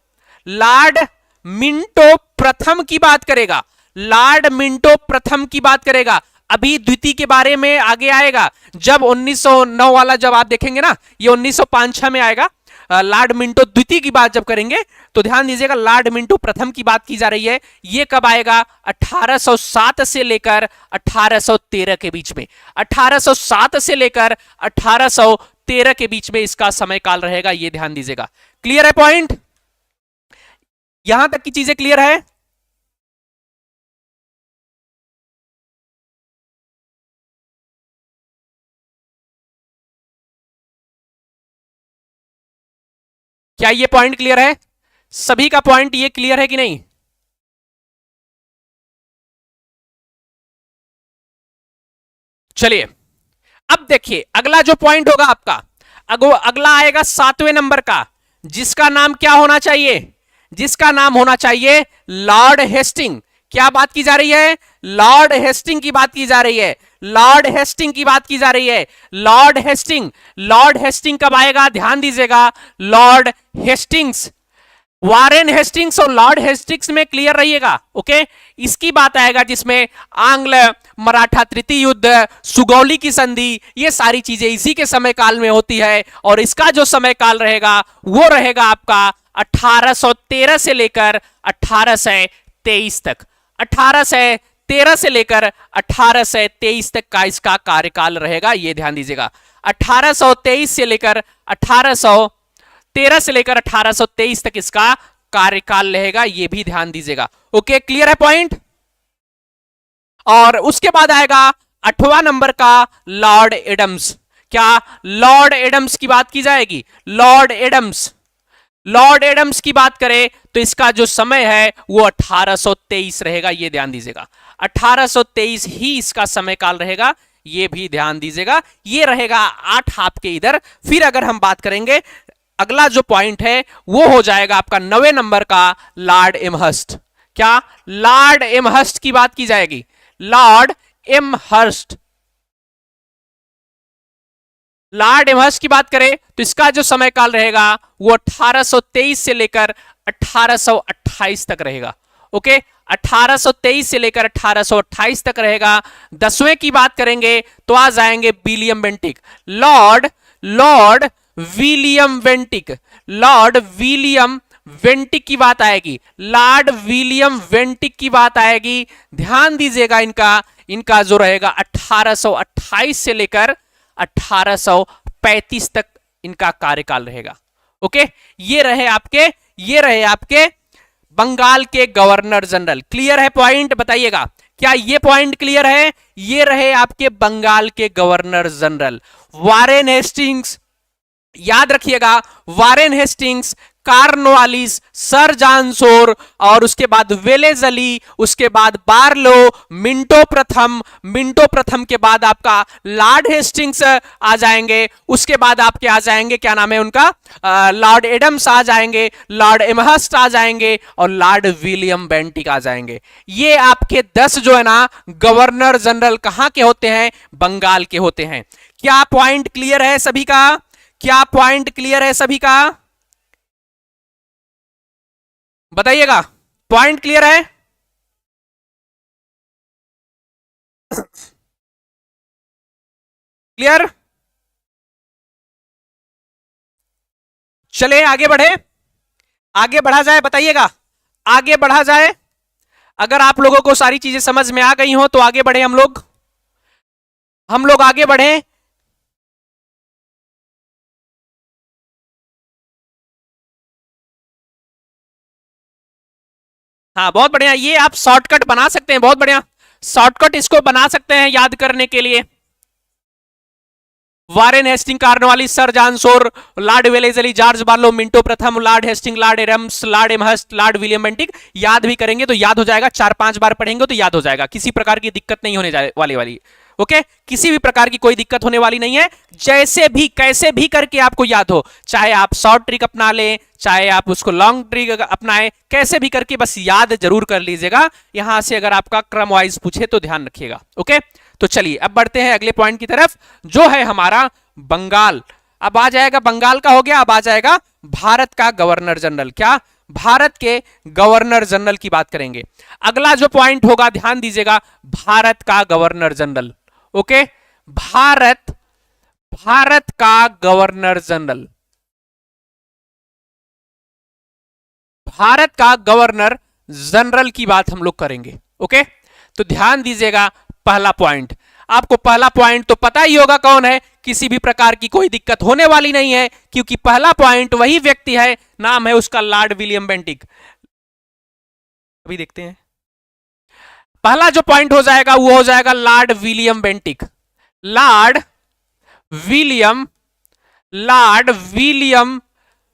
लॉर्ड मिंटो प्रथम की बात करेगा, लॉर्ड मिंटो प्रथम की बात करेगा। अभी द्वितीय के बारे में आगे आएगा, जब 1909 वाला जब आप देखेंगे ना, ये 1905 में आएगा। लॉर्ड मिंटो द्वितीय की बात जब करेंगे तो ध्यान दीजिएगा, लॉर्ड मिंटो प्रथम की बात की जा रही है। ये कब आएगा? 1807 से लेकर 1813 के बीच में। 1807 से लेकर 1813 के बीच में इसका समय काल रहेगा, ये ध्यान दीजिएगा। क्लियर है पॉइंट? यहां तक की चीजें क्लियर है? क्या ये पॉइंट क्लियर है? सभी का पॉइंट ये क्लियर है कि नहीं? चलिए अब देखिए, अगला जो पॉइंट होगा आपका, अगला आएगा 7वें नंबर का, जिसका नाम क्या होना चाहिए? जिसका नाम होना चाहिए लॉर्ड हेस्टिंग। क्या बात की जा रही है? लॉर्ड हेस्टिंग की बात की जा रही है, लॉर्ड हेस्टिंग की बात की जा रही है। लॉर्ड हेस्टिंग, लॉर्ड हेस्टिंग कब आएगा? ध्यान दीजिएगा, लॉर्ड हेस्टिंग्स, वारेन हेस्टिंग्स और लॉर्ड हेस्टिंग्स में क्लियर रहिएगा। ओके, इसकी बात आएगा जिसमें आंग्ल मराठा तृतीय युद्ध, सुगौली की संधि, ये सारी चीजें इसी के समय काल में होती है। और इसका जो समय काल रहेगा वो रहेगा आपका 1813 से लेकर 1823 तक। 1813 से लेकर 1823 तक का इसका कार्यकाल रहेगा, ये ध्यान दीजिएगा। 1823 से लेकर 1813 से लेकर 1823 तक इसका कार्यकाल रहेगा, ये भी ध्यान दीजिएगा। ओके, क्लियर है पॉइंट? और उसके बाद आएगा 8वां नंबर का लॉर्ड एडम्स। क्या लॉर्ड एडम्स की बात की जाएगी? लॉर्ड एडम्स, लॉर्ड एडम्स की बात करें तो इसका जो समय है वो 1823 रहेगा, ये ध्यान दीजिएगा। 1823 ही इसका समय काल रहेगा, ये भी ध्यान दीजिएगा। ये रहेगा 8 आपके इधर। फिर अगर हम बात करेंगे, अगला जो पॉइंट है वो हो जाएगा आपका 9वें नंबर का लॉर्ड एमहर्स्ट। क्या लॉर्ड एमहर्स्ट की बात की जाएगी? लॉर्ड एमहर्स्ट, लॉर्ड एमहर्स्ट की बात करें तो इसका जो समय काल रहेगा वो 1823 से लेकर 1828 तक रहेगा। ओके, 1823 से लेकर 1828 तक रहेगा। 10वें की बात करेंगे तो आ जाएंगे William Bentinck, Lord William वेंटिक, Lord William वेंटिक की बात आएगी, लॉर्ड विलियम वेंटिक की बात आएगी। ध्यान दीजिएगा, इनका जो रहेगा 1828 से लेकर 1835 तक इनका कार्यकाल रहेगा। ओके, ये रहे आपके बंगाल के गवर्नर जनरल। क्लियर है पॉइंट? बताइएगा, क्या ये पॉइंट क्लियर है? ये रहे आपके बंगाल के गवर्नर जनरल। वारेन हेस्टिंग्स, याद रखिएगा, Warren Hastings, Cornwallis, sir John Shore, और उसके बाद वेलेजली, उसके बाद बार्लो, मिंटो प्रथम के बाद आपका लॉर्ड हेस्टिंग्स आ जाएंगे। उसके बाद आपके आ जाएंगे, क्या नाम है उनका, लॉर्ड एडम्स आ जाएंगे, लॉर्ड एमहर्स्ट आ जाएंगे और लॉर्ड विलियम बेंटिक आ जाएंगे। ये आपके 10 जो है ना गवर्नर जनरल कहां के होते हैं? बंगाल के होते हैं। क्या पॉइंट क्लियर है सभी का? क्या पॉइंट क्लियर है सभी का? बताइएगा, पॉइंट क्लियर है? क्लियर? चले आगे बढ़े, आगे बढ़ा जाए। बताइएगा, आगे बढ़ा जाए। अगर आप लोगों को सारी चीजें समझ में आ गई हो तो आगे बढ़े हम लोग आगे बढ़े। हाँ, बहुत बढ़िया। ये आप शॉर्टकट बना सकते हैं, बहुत बढ़िया शॉर्टकट इसको बना सकते हैं याद करने के लिए। Warren Hasting, Cornwallis, sir John Shore, Lord Wellesley, George Barlow, Minto प्रथम, Lord Hasting, Lord Adams, Lord Amherst, Lord William Bentinck. याद भी करेंगे तो याद हो जाएगा, 4-5 बार पढ़ेंगे तो याद हो जाएगा, किसी प्रकार की दिक्कत नहीं होने वाली ओके, किसी भी प्रकार की कोई दिक्कत होने वाली नहीं है। जैसे भी कैसे भी करके आपको याद हो, चाहे आप शॉर्ट ट्रिक अपना लें, चाहे आप उसको लॉन्ग ट्रिक अपनाएं, कैसे भी करके बस याद जरूर कर लीजिएगा। यहां से अगर आपका क्रम वाइज पूछे तो ध्यान रखिएगा। ओके, तो चलिए अब बढ़ते हैं अगले पॉइंट की तरफ, जो है हमारा बंगाल। अब आ जाएगा, बंगाल का हो गया, अब आ जाएगा भारत का गवर्नर जनरल। क्या? भारत के गवर्नर जनरल की बात करेंगे। अगला जो पॉइंट होगा ध्यान दीजिएगा, भारत का गवर्नर जनरल। ओके, भारत का गवर्नर जनरल, भारत का गवर्नर जनरल की बात हम लोग करेंगे। ओके, तो ध्यान दीजिएगा, पहला पॉइंट आपको, पहला पॉइंट तो पता ही होगा कौन है, किसी भी प्रकार की कोई दिक्कत होने वाली नहीं है, क्योंकि पहला पॉइंट वही व्यक्ति है, नाम है उसका लॉर्ड विलियम बेंटिक। अभी देखते हैं, पहला जो पॉइंट हो जाएगा वो हो जाएगा Lord William Bentinck. Lord William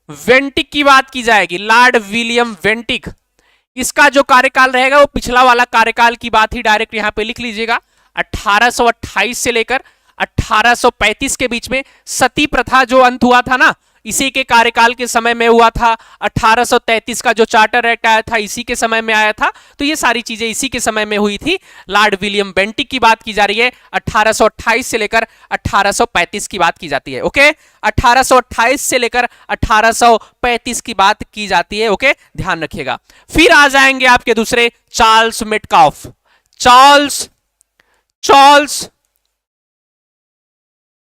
वेंटिक की बात की जाएगी। लॉर्ड विलियम वेंटिक, इसका जो कार्यकाल रहेगा वो पिछला वाला कार्यकाल की बात ही डायरेक्ट यहां पे लिख लीजिएगा। 1828 से लेकर 1835 के बीच में सती प्रथा जो अंत हुआ था ना, इसी के कार्यकाल के समय में हुआ था। 1833 का जो चार्टर एक्ट आया था इसी के समय में आया था, तो ये सारी चीजें इसी के समय में हुई थी। लॉर्ड विलियम बेंटिक की बात की जा रही है, 1828 से लेकर 1835 की बात की जाती है। ओके, 1828 से लेकर 1835 की बात की जाती है। ओके, ध्यान रखिएगा। फिर आ जाएंगे आपके दूसरे, चार्ल्स मेटकाफ। चार्ल्स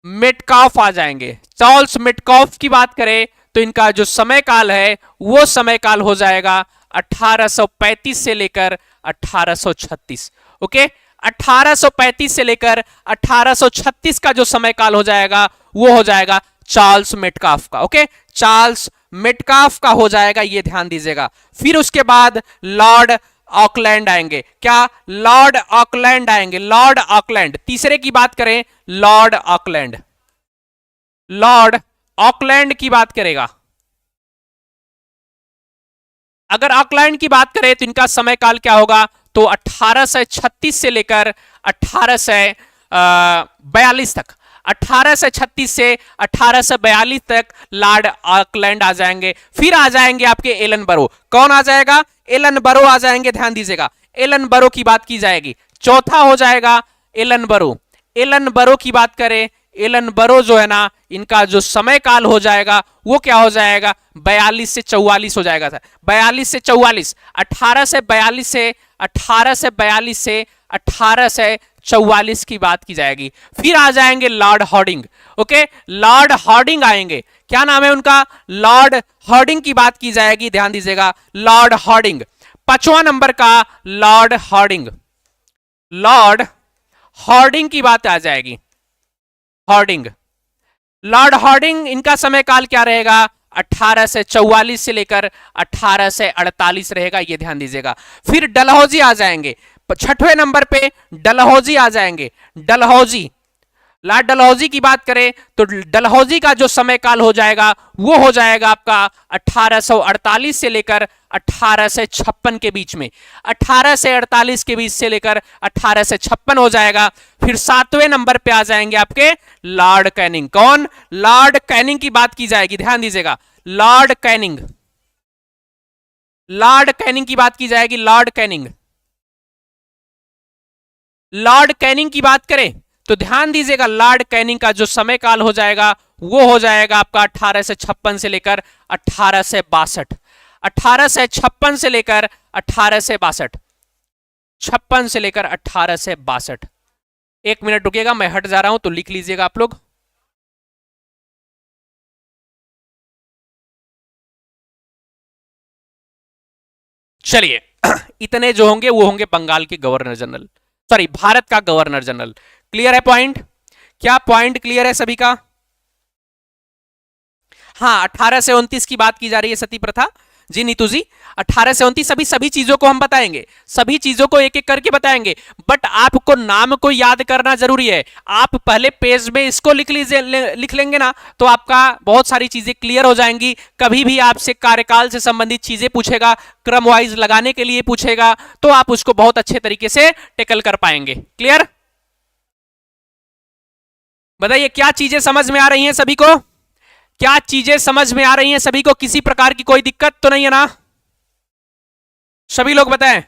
मेटकाफ आ जाएंगे। चार्ल्स मेटकाफ की बात करें तो इनका जो समय काल है वो समय काल हो जाएगा 1835 से लेकर 1836। ओके, 1835 से लेकर 1836 का जो समय काल हो जाएगा वो हो जाएगा चार्ल्स मेटकाफ का। ओके, चार्ल्स मेटकाफ का हो जाएगा, ये ध्यान दीजिएगा। फिर उसके बाद लॉर्ड ऑकलैंड आएंगे। क्या? लॉर्ड ऑकलैंड आएंगे। लॉर्ड ऑकलैंड, तीसरे की बात करें, लॉर्ड ऑकलैंड की बात करेगा। अगर ऑकलैंड की बात करें तो इनका समय काल क्या होगा, तो 1836 से लेकर 1842 तक, 1836 से 1842 तक लॉर्ड ऑकलैंड आ जाएंगे। फिर आ जाएंगे आपके एलन बरो। कौन आ जाएगा? एलन बरो आ जाएंगे, ध्यान दीजिएगा। एलन बरो की बात की जाएगी। चौथा हो जाएगा एलन बरो। एलन बरो की बात करें, एलन बरो जो है ना, इनका जो समय काल हो जाएगा वो क्या हो जाएगा, 42 से 44 हो जाएगा था। 42 से 44, 1842 से 1844 की बात की जाएगी। फिर आ जाएंगे Lord Harding. Okay, Lord Harding आएंगे। क्या नाम है उनका? लॉर्ड हॉर्डिंग की बात की जाएगी, ध्यान दीजिएगा। लॉर्ड हॉर्डिंग, 5वां नंबर का लॉर्ड हॉर्डिंग। लॉर्ड हॉर्डिंग की बात आ जाएगी। हॉर्डिंग, लॉर्ड हॉर्डिंग, इनका समय काल क्या रहेगा, 1844 से लेकर 1848 रहेगा, ये ध्यान दीजिएगा। फिर डलहौजी आ जाएंगे। 6वें नंबर पे डलहौजी आ जाएंगे। डलहौजी, लॉर्ड डलहौजी की बात करें तो डलहौजी का जो समय काल हो जाएगा वो हो जाएगा आपका 1848 से लेकर 1856 के बीच में। 1848 के बीच से लेकर 1856 हो जाएगा। फिर 7वें नंबर पे आ जाएंगे आपके लॉर्ड कैनिंग। कौन? लॉर्ड कैनिंग की बात की जाएगी, ध्यान दीजिएगा। लॉर्ड कैनिंग, लॉर्ड कैनिंग की बात की जाएगी। लॉर्ड कैनिंग, लॉर्ड कैनिंग की बात करें तो ध्यान दीजिएगा, लॉर्ड कैनिंग का जो समय काल हो जाएगा वो हो जाएगा आपका 1856 से लेकर 1862। 1856 से लेकर 1862, 56 से लेकर 1862। 1 मिनट रुकिएगा, मैं हट जा रहा हूं तो लिख लीजिएगा आप लोग। चलिए, इतने जो होंगे वो होंगे बंगाल के गवर्नर जनरल, सॉरी भारत का गवर्नर जनरल। क्लियर है पॉइंट? क्या पॉइंट क्लियर है सभी का? हाँ, 1829 की बात की जा रही है, सती प्रथा। जी नीतू जी, 1829, सभी चीजों को हम बताएंगे, सभी चीजों को एक एक करके बताएंगे, बट आपको नाम को याद करना जरूरी है। आप पहले पेज में इसको लिख लीजिए, लिख लेंगे ना तो आपका बहुत सारी चीजें क्लियर हो जाएंगी। कभी भी आपसे कार्यकाल से संबंधित चीजें पूछेगा, क्रम वाइज लगाने के लिए पूछेगा, तो आप उसको बहुत अच्छे तरीके से टेकल कर पाएंगे। क्लियर? बताइए क्या चीजें समझ में आ रही हैं सभी को? क्या चीजें समझ में आ रही हैं सभी को? किसी प्रकार की कोई दिक्कत तो नहीं है ना? सभी लोग बताएं।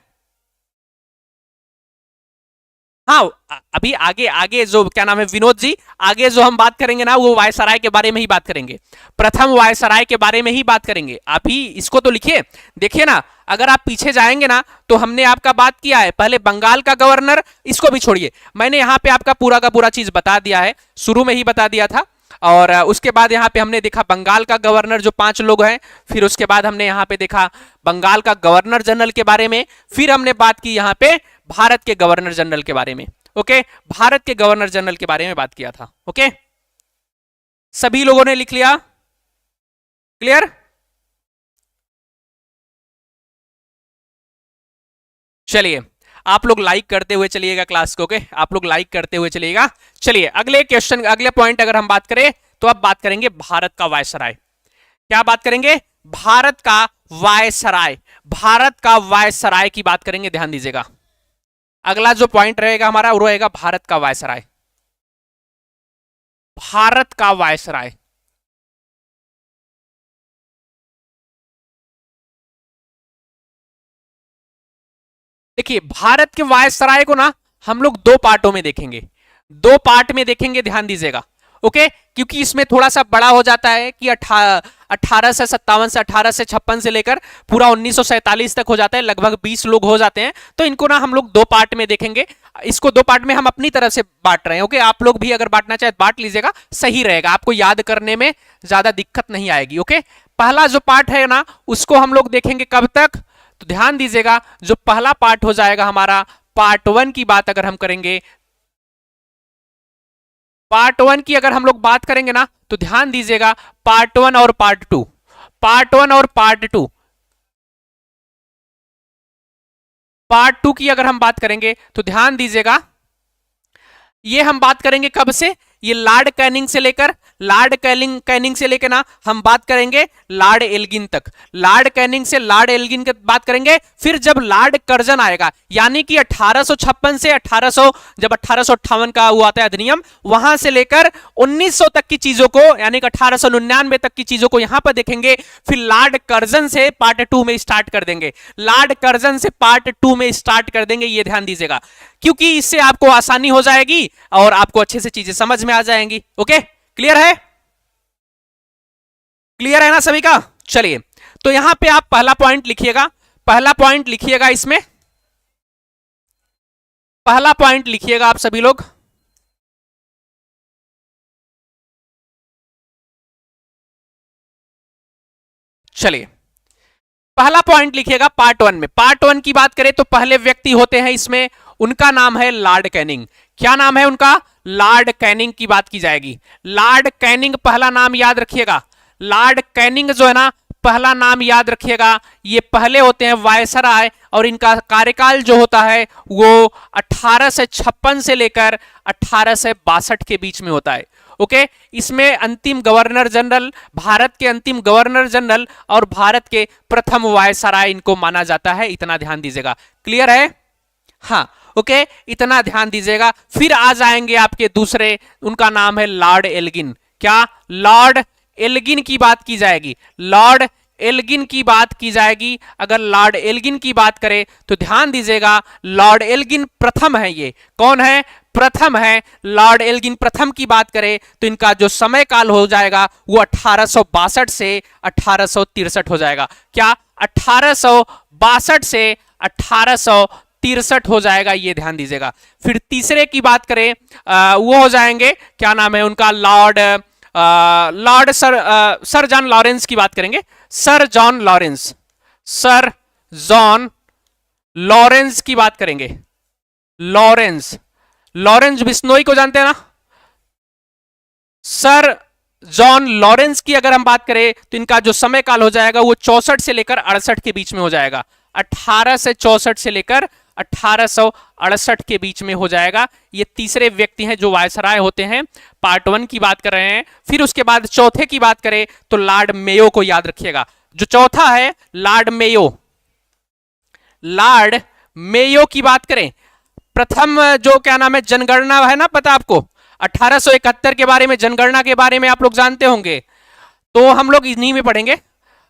हाँ, अभी आगे आगे जो क्या नाम है विनोद जी, आगे जो हम बात करेंगे ना वो वायसराय के बारे में ही बात करेंगे। प्रथम वायसराय के बारे में ही बात करेंगे। अभी इसको तो लिखिए। देखिए ना, अगर आप पीछे जाएंगे ना तो हमने आपका बात किया है पहले बंगाल का गवर्नर, इसको भी छोड़िए, मैंने यहाँ पे आपका पूरा का पूरा चीज बता दिया है, शुरू में ही बता दिया था। और उसके बाद यहाँ पे हमने देखा बंगाल का गवर्नर जो 5 लोग हैं, फिर उसके बाद हमने यहाँ पे देखा बंगाल का गवर्नर जनरल के बारे में, फिर हमने बात की यहाँ पे भारत के गवर्नर जनरल के बारे में। ओके, भारत के गवर्नर जनरल के बारे में बात किया था। ओके, सभी लोगों ने लिख लिया? क्लियर? चलिए, आप लोग लाइक करते हुए चलिएगा क्लास को। ओके, आप लोग लाइक करते हुए चलिएगा। चलिए अगले क्वेश्चन, अगले पॉइंट अगर हम बात करें तो अब बात करेंगे भारत का वायसराय। क्या बात करेंगे? भारत का वायसराय। भारत का वायसराय की बात करेंगे, ध्यान दीजिएगा। अगला जो पॉइंट रहेगा हमारा वो रहेगा भारत का वायसराय। भारत का वायसराय। देखिए, भारत के वायसराय को ना हम लोग 2 पार्टों में देखेंगे, 2 पार्ट में देखेंगे, ध्यान दीजिएगा। ओके, क्योंकि इसमें थोड़ा सा बड़ा हो जाता है कि 1857 से 1856 से लेकर पूरा 1947 तक हो जाता है, लगभग 20 लोग हो जाते हैं। तो इनको ना हम लोग 2 पार्ट में देखेंगे। इसको 2 पार्ट में हम अपनी तरफ से बांट रहे हैं। ओके, आप लोग भी अगर बांटना चाहे बांट लीजिएगा, सही रहेगा, आपको याद करने में ज्यादा दिक्कत नहीं आएगी। ओके, पहला जो पार्ट है ना उसको हम लोग देखेंगे कब तक? तो ध्यान दीजिएगा, जो पहला पार्ट हो जाएगा हमारा पार्ट 1 की बात अगर हम करेंगे, पार्ट 1 की अगर हम लोग बात करेंगे ना तो ध्यान दीजिएगा, पार्ट 1 और पार्ट 2, पार्ट 1 और पार्ट 2, पार्ट 2 की अगर हम बात करेंगे तो ध्यान दीजिएगा, ये हम बात करेंगे कब से? ये लॉर्ड कैनिंग से लेकर, लॉर्ड कैनिंग से लेकर ना हम बात करेंगे लॉर्ड एल्गिन तक। लॉर्ड कैनिंग से लॉर्ड एल्गिन की बात करेंगे। फिर जब लॉर्ड कर्जन आएगा, यानी कि 1856 से 1800, जब 1858 का वो आता है अधिनियम, वहां से लेकर 1900 तक की चीजों को, यानी कि 1899 तक की चीजों को यहां पर देखेंगे। फिर लॉर्ड कर्जन से पार्ट 2 में स्टार्ट कर देंगे, लॉर्ड कर्जन से पार्ट 2 में स्टार्ट कर देंगे। ये ध्यान दीजिएगा, क्योंकि इससे आपको आसानी हो जाएगी और आपको अच्छे से चीजें समझ में आ जाएंगी। ओके, क्लियर है? क्लियर है ना सभी का? चलिए, तो यहां पे आप पहला पॉइंट लिखिएगा, पहला पॉइंट लिखिएगा, इसमें पहला पॉइंट लिखिएगा आप सभी लोग। चलिए, पहला पॉइंट लिखिएगा पार्ट 1 में। पार्ट 1 की बात करें तो पहले व्यक्ति होते हैं इसमें, उनका नाम है लॉर्ड कैनिंग। क्या नाम है उनका? लॉर्ड कैनिंग की बात की जाएगी। लॉर्ड कैनिंग पहला नाम याद रखिएगा, लॉर्ड कैनिंग जो है ना पहला नाम याद रखिएगा। ये पहले होते हैं वायसराय और इनका कार्यकाल जो होता है वो 1856 से लेकर 1862 के बीच में होता है। ओके, इसमें अंतिम गवर्नर जनरल, भारत के अंतिम गवर्नर जनरल और भारत के प्रथम वायसराय इनको माना जाता है। इतना ध्यान दीजिएगा। क्लियर है? हाँ, ओके, इतना ध्यान दीजिएगा। फिर आ जाएंगे आपके दूसरे, उनका नाम है लॉर्ड एल्गिन। क्या? लॉर्ड एल्गिन की बात की जाएगी, लॉर्ड एल्गिन की बात की जाएगी। अगर लॉर्ड एल्गिन की बात करें तो ध्यान दीजिएगा, लॉर्ड एल्गिन प्रथम है। ये कौन है? प्रथम है। लॉर्ड एल्गिन प्रथम की बात करें तो इनका जो समय काल हो जाएगा वो 1862 से 1863 हो जाएगा। क्या? 1862 से 1863 हो जाएगा, ये ध्यान दीजिएगा। फिर तीसरे की बात करें, वो हो जाएंगे, क्या नाम है उनका? लॉर्ड सर जॉन लॉरेंस की बात करेंगे। Sir John Lawrence, sir John Lawrence की बात करेंगे। लॉरेंस, लॉरेंस बिश्नोई को जानते हैं ना? सर जॉन लॉरेंस की अगर हम बात करें तो इनका जो समय काल हो जाएगा वो 64 से लेकर 68 के बीच में हो जाएगा। 1864 से लेकर 1868 के बीच में हो जाएगा। ये तीसरे व्यक्ति हैं जो वायसराय होते हैं। पार्ट 1 की बात कर रहे हैं। फिर उसके बाद चौथे की बात करें तो लॉर्ड मेयो को याद रखिएगा। जो चौथा है लॉर्ड मेयो, लॉर्ड मेयो की बात करें। प्रथम जो क्या नाम है जनगणना है ना, पता आपको? 1871 के बारे में, जनगणना के बारे में आप लोग जानते होंगे, तो हम लोग इन्हीं में पढ़ेंगे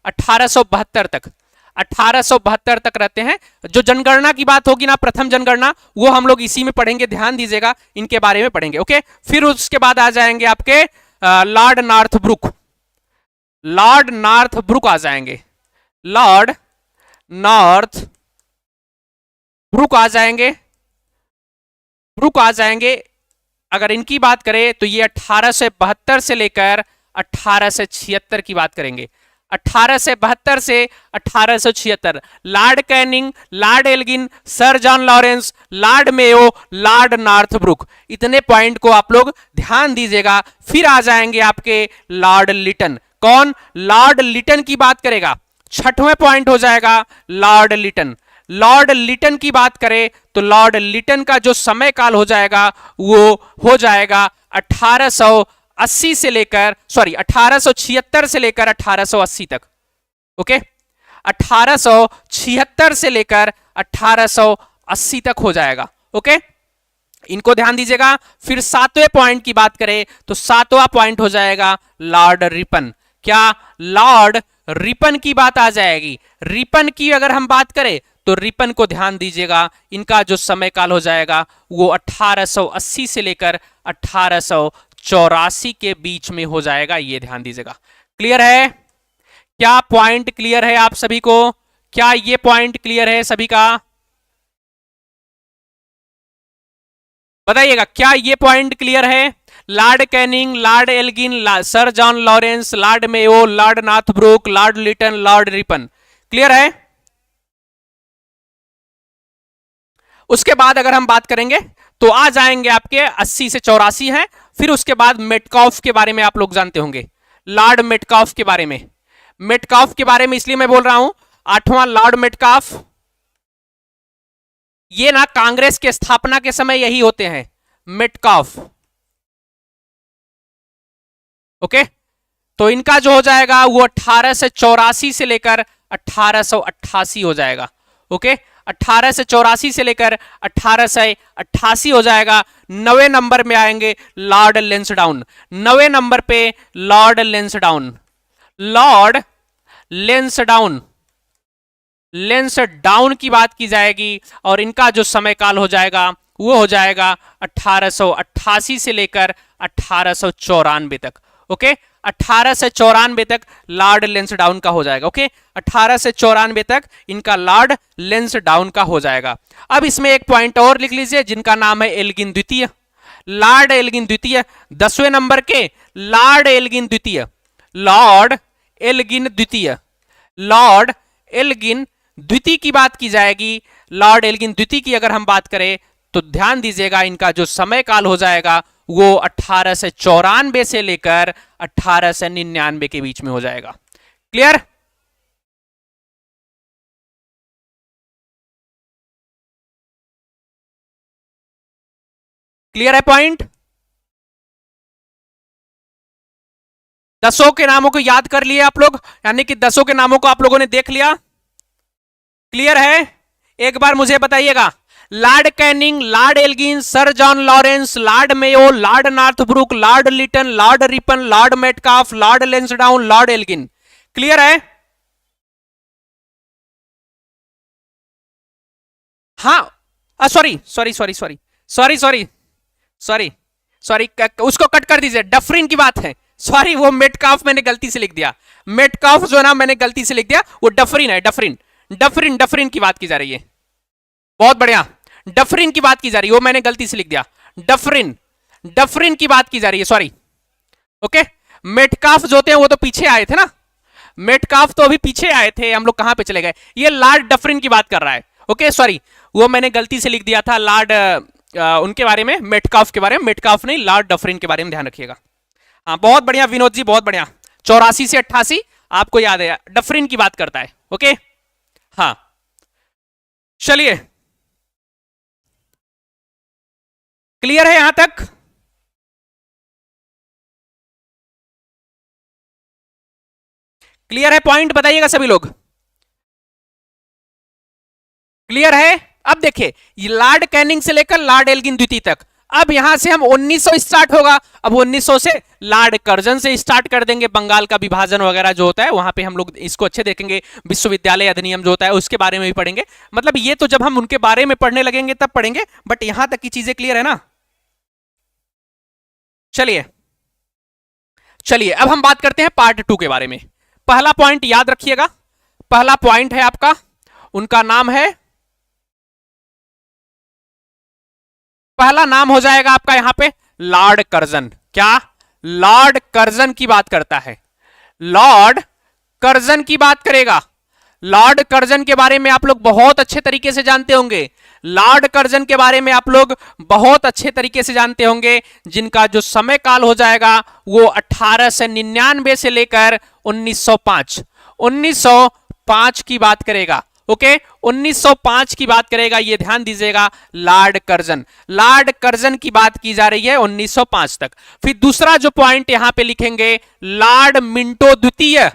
1872 तक। 1872 तक रहते हैं। जो जनगणना की बात होगी ना, प्रथम जनगणना, वो हम लोग इसी में पढ़ेंगे, ध्यान दीजिएगा, इनके बारे में पढ़ेंगे। ओके, फिर उसके बाद आ जाएंगे आपके लॉर्ड नॉर्थब्रुक। लॉर्ड नॉर्थब्रुक आ जाएंगे, लॉर्ड नॉर्थब्रुक आ जाएंगे, ब्रुक आ जाएंगे। अगर इनकी बात करें तो ये 1872 से लेकर 1876 की बात करेंगे। 1872 से 1876 Lord Canning, Lord Elgin, sir John Lawrence, Lord Mayo, Lord Northbrook, इतने पॉइंट को आप लोग ध्यान दीजिएगा। फिर आ जाएंगे आपके लॉर्ड लिटन। कौन? लॉर्ड लिटन की बात करेगा, छठवें पॉइंट हो जाएगा लॉर्ड लिटन। लॉर्ड लिटन की बात करें तो लॉर्ड लिटन का जो समय काल हो जाएगा वो हो जाएगा 1880 से लेकर 1876 से लेकर 1880 तक। ओके, 1876 से लेकर 1880 तक हो जाएगा। ओके, इनको ध्यान दीजिएगा। फिर सातवें पॉइंट की बात करें तो सातवां पॉइंट हो जाएगा लॉर्ड रिपन। क्या? लॉर्ड रिपन की बात आ जाएगी। रिपन की अगर हम बात करें तो रिपन को ध्यान दीजिएगा, इनका जो समय काल हो जाएगा वो 1880 से लेकर 1884 के बीच में हो जाएगा, ये ध्यान दीजिएगा। क्लियर है? क्या पॉइंट क्लियर है आप सभी को? क्या ये पॉइंट क्लियर है सभी का? बताइएगा, क्या ये पॉइंट क्लियर है? Lord Canning, Lord Elgin, sir John Lawrence, Lord Mayo, Lord Northbrook, Lord Lytton, Lord Ripon, clear है? उसके बाद अगर हम बात करेंगे तो आ जाएंगे आपके 80 से 84 हैं। फिर उसके बाद मेटकाफ के बारे में आप लोग जानते होंगे, लॉर्ड मेटकाफ के बारे में। मेटकाफ के बारे में इसलिए मैं बोल रहा हूं, आठवां लॉर्ड मेटकाफ, ये ना कांग्रेस के स्थापना के समय यही होते हैं, मेटकाफ। ओके, तो इनका जो हो जाएगा वो 1884 से लेकर 1888 हो जाएगा। ओके, 1884 से लेकर 1888 हो जाएगा। 9वें नंबर में आएंगे लॉर्ड लेंसडाउन। 9वें नंबर पे Lord Lansdowne, Lord Lansdowne, Lansdowne की बात की जाएगी और इनका जो समय काल हो जाएगा वो हो जाएगा 1888 से लेकर 1894 तक। ओके, 1894 तक लॉर्ड लेंसडाउन का हो जाएगा। ओके, 1894 तक इनका लॉर्ड लेंसडाउन का हो जाएगा। अब इसमें एक पॉइंट और लिख लीजिए जिनका नाम है एल्गिन द्वितीय, लॉर्ड एल्गिन द्वितीय। 10वें नंबर के लॉर्ड एल्गिन द्वितीय, लॉर्ड एल्गिन द्वितीय, लॉर्ड एल्गिन द्वितीय की बात की जाएगी। लॉर्ड एल्गिन द्वितीय की अगर हम बात करें तो ध्यान दीजिएगा, इनका जो समय काल हो जाएगा वो 1894 से लेकर 1899 के बीच में हो जाएगा। क्लियर? क्लियर है पॉइंट? 10 के नामों को याद कर लिए आप लोग, यानी कि 10 के नामों को आप लोगों ने देख लिया। क्लियर है? एक बार मुझे बताइएगा, Lord Canning, Lord Elgin, sir John Lawrence, Lord Mayo, Lord Northbrook, Lord Lytton, Lord Ripon, Lord Metcalfe, Lord Lansdowne, Lord Elgin. Clear है? हाँ, sorry sorry sorry sorry sorry sorry sorry sorry, उसको कट कर दीजिए, डफरिन की बात है। सॉरी, वो मेटकाफ मैंने गलती से लिख दिया। मेटकाफ जो ना मैंने गलती से लिख दिया, वो डफरिन है। डफरिन डफरिन डफरिन की बात की जा रही है। बहुत बढ़िया, डफरिन की बात की जा रही है, वो मैंने गलती से लिख दिया। डफरिन, डफरिन की बात की जा रही है, सॉरी। ओके, मेटकाफ जो थे वो तो पीछे आए थे ना, मेटकाफ तो अभी पीछे आए थे, हम लोग कहां पे चले गए? ये लॉर्ड डफरिन की बात कर रहा है। ओके, सॉरी, वो मैंने गलती से लिख दिया था लॉर्ड उनके बारे में, मेटकाफ के बारे में। मेटकाफ नहीं, लॉर्ड डफरिन के बारे में ध्यान रखिएगा। हाँ, बहुत बढ़िया विनोद जी, बहुत बढ़िया। 84 से 88 आपको याद है, डफरिन की बात करता है। ओके, हाँ, चलिए, क्लियर है यहां तक? क्लियर है पॉइंट? बताइएगा सभी लोग, क्लियर है? अब देखिए, लॉर्ड कैनिंग से लेकर लॉर्ड एल्गिन द्वितीय तक, अब यहां से हम 1900 स्टार्ट होगा, अब 1900 से लॉर्ड कर्जन से स्टार्ट कर देंगे, बंगाल का विभाजन वगैरह जो होता है वहां पे हम लोग इसको अच्छे देखेंगे, विश्वविद्यालय अधिनियम जो होता है उसके बारे में भी पढ़ेंगे, मतलब ये तो जब हम उनके बारे में पढ़ने लगेंगे तब पढ़ेंगे, बट यहां तक की चीजें क्लियर है ना। चलिए चलिए अब हम बात करते हैं पार्ट 2 के बारे में। पहला पॉइंट याद रखिएगा, पहला पॉइंट है आपका, उनका नाम है, पहला नाम हो जाएगा आपका यहां पे लॉर्ड कर्जन। क्या? लॉर्ड कर्जन की बात करता है, लॉर्ड कर्जन की बात करेगा। लॉर्ड कर्जन के बारे में आप लोग बहुत अच्छे तरीके से जानते होंगे, लॉर्ड कर्जन के बारे में आप लोग बहुत अच्छे तरीके से जानते होंगे, जिनका जो समय काल हो जाएगा वो 1899 से लेकर 1905, 1905 की बात करेगा। ओके 1905 की बात करेगा, ये ध्यान दीजिएगा। लॉर्ड कर्जन, लॉर्ड कर्जन की बात की जा रही है 1905 तक। फिर दूसरा जो पॉइंट यहां पे लिखेंगे, लॉर्ड मिंटो द्वितीय,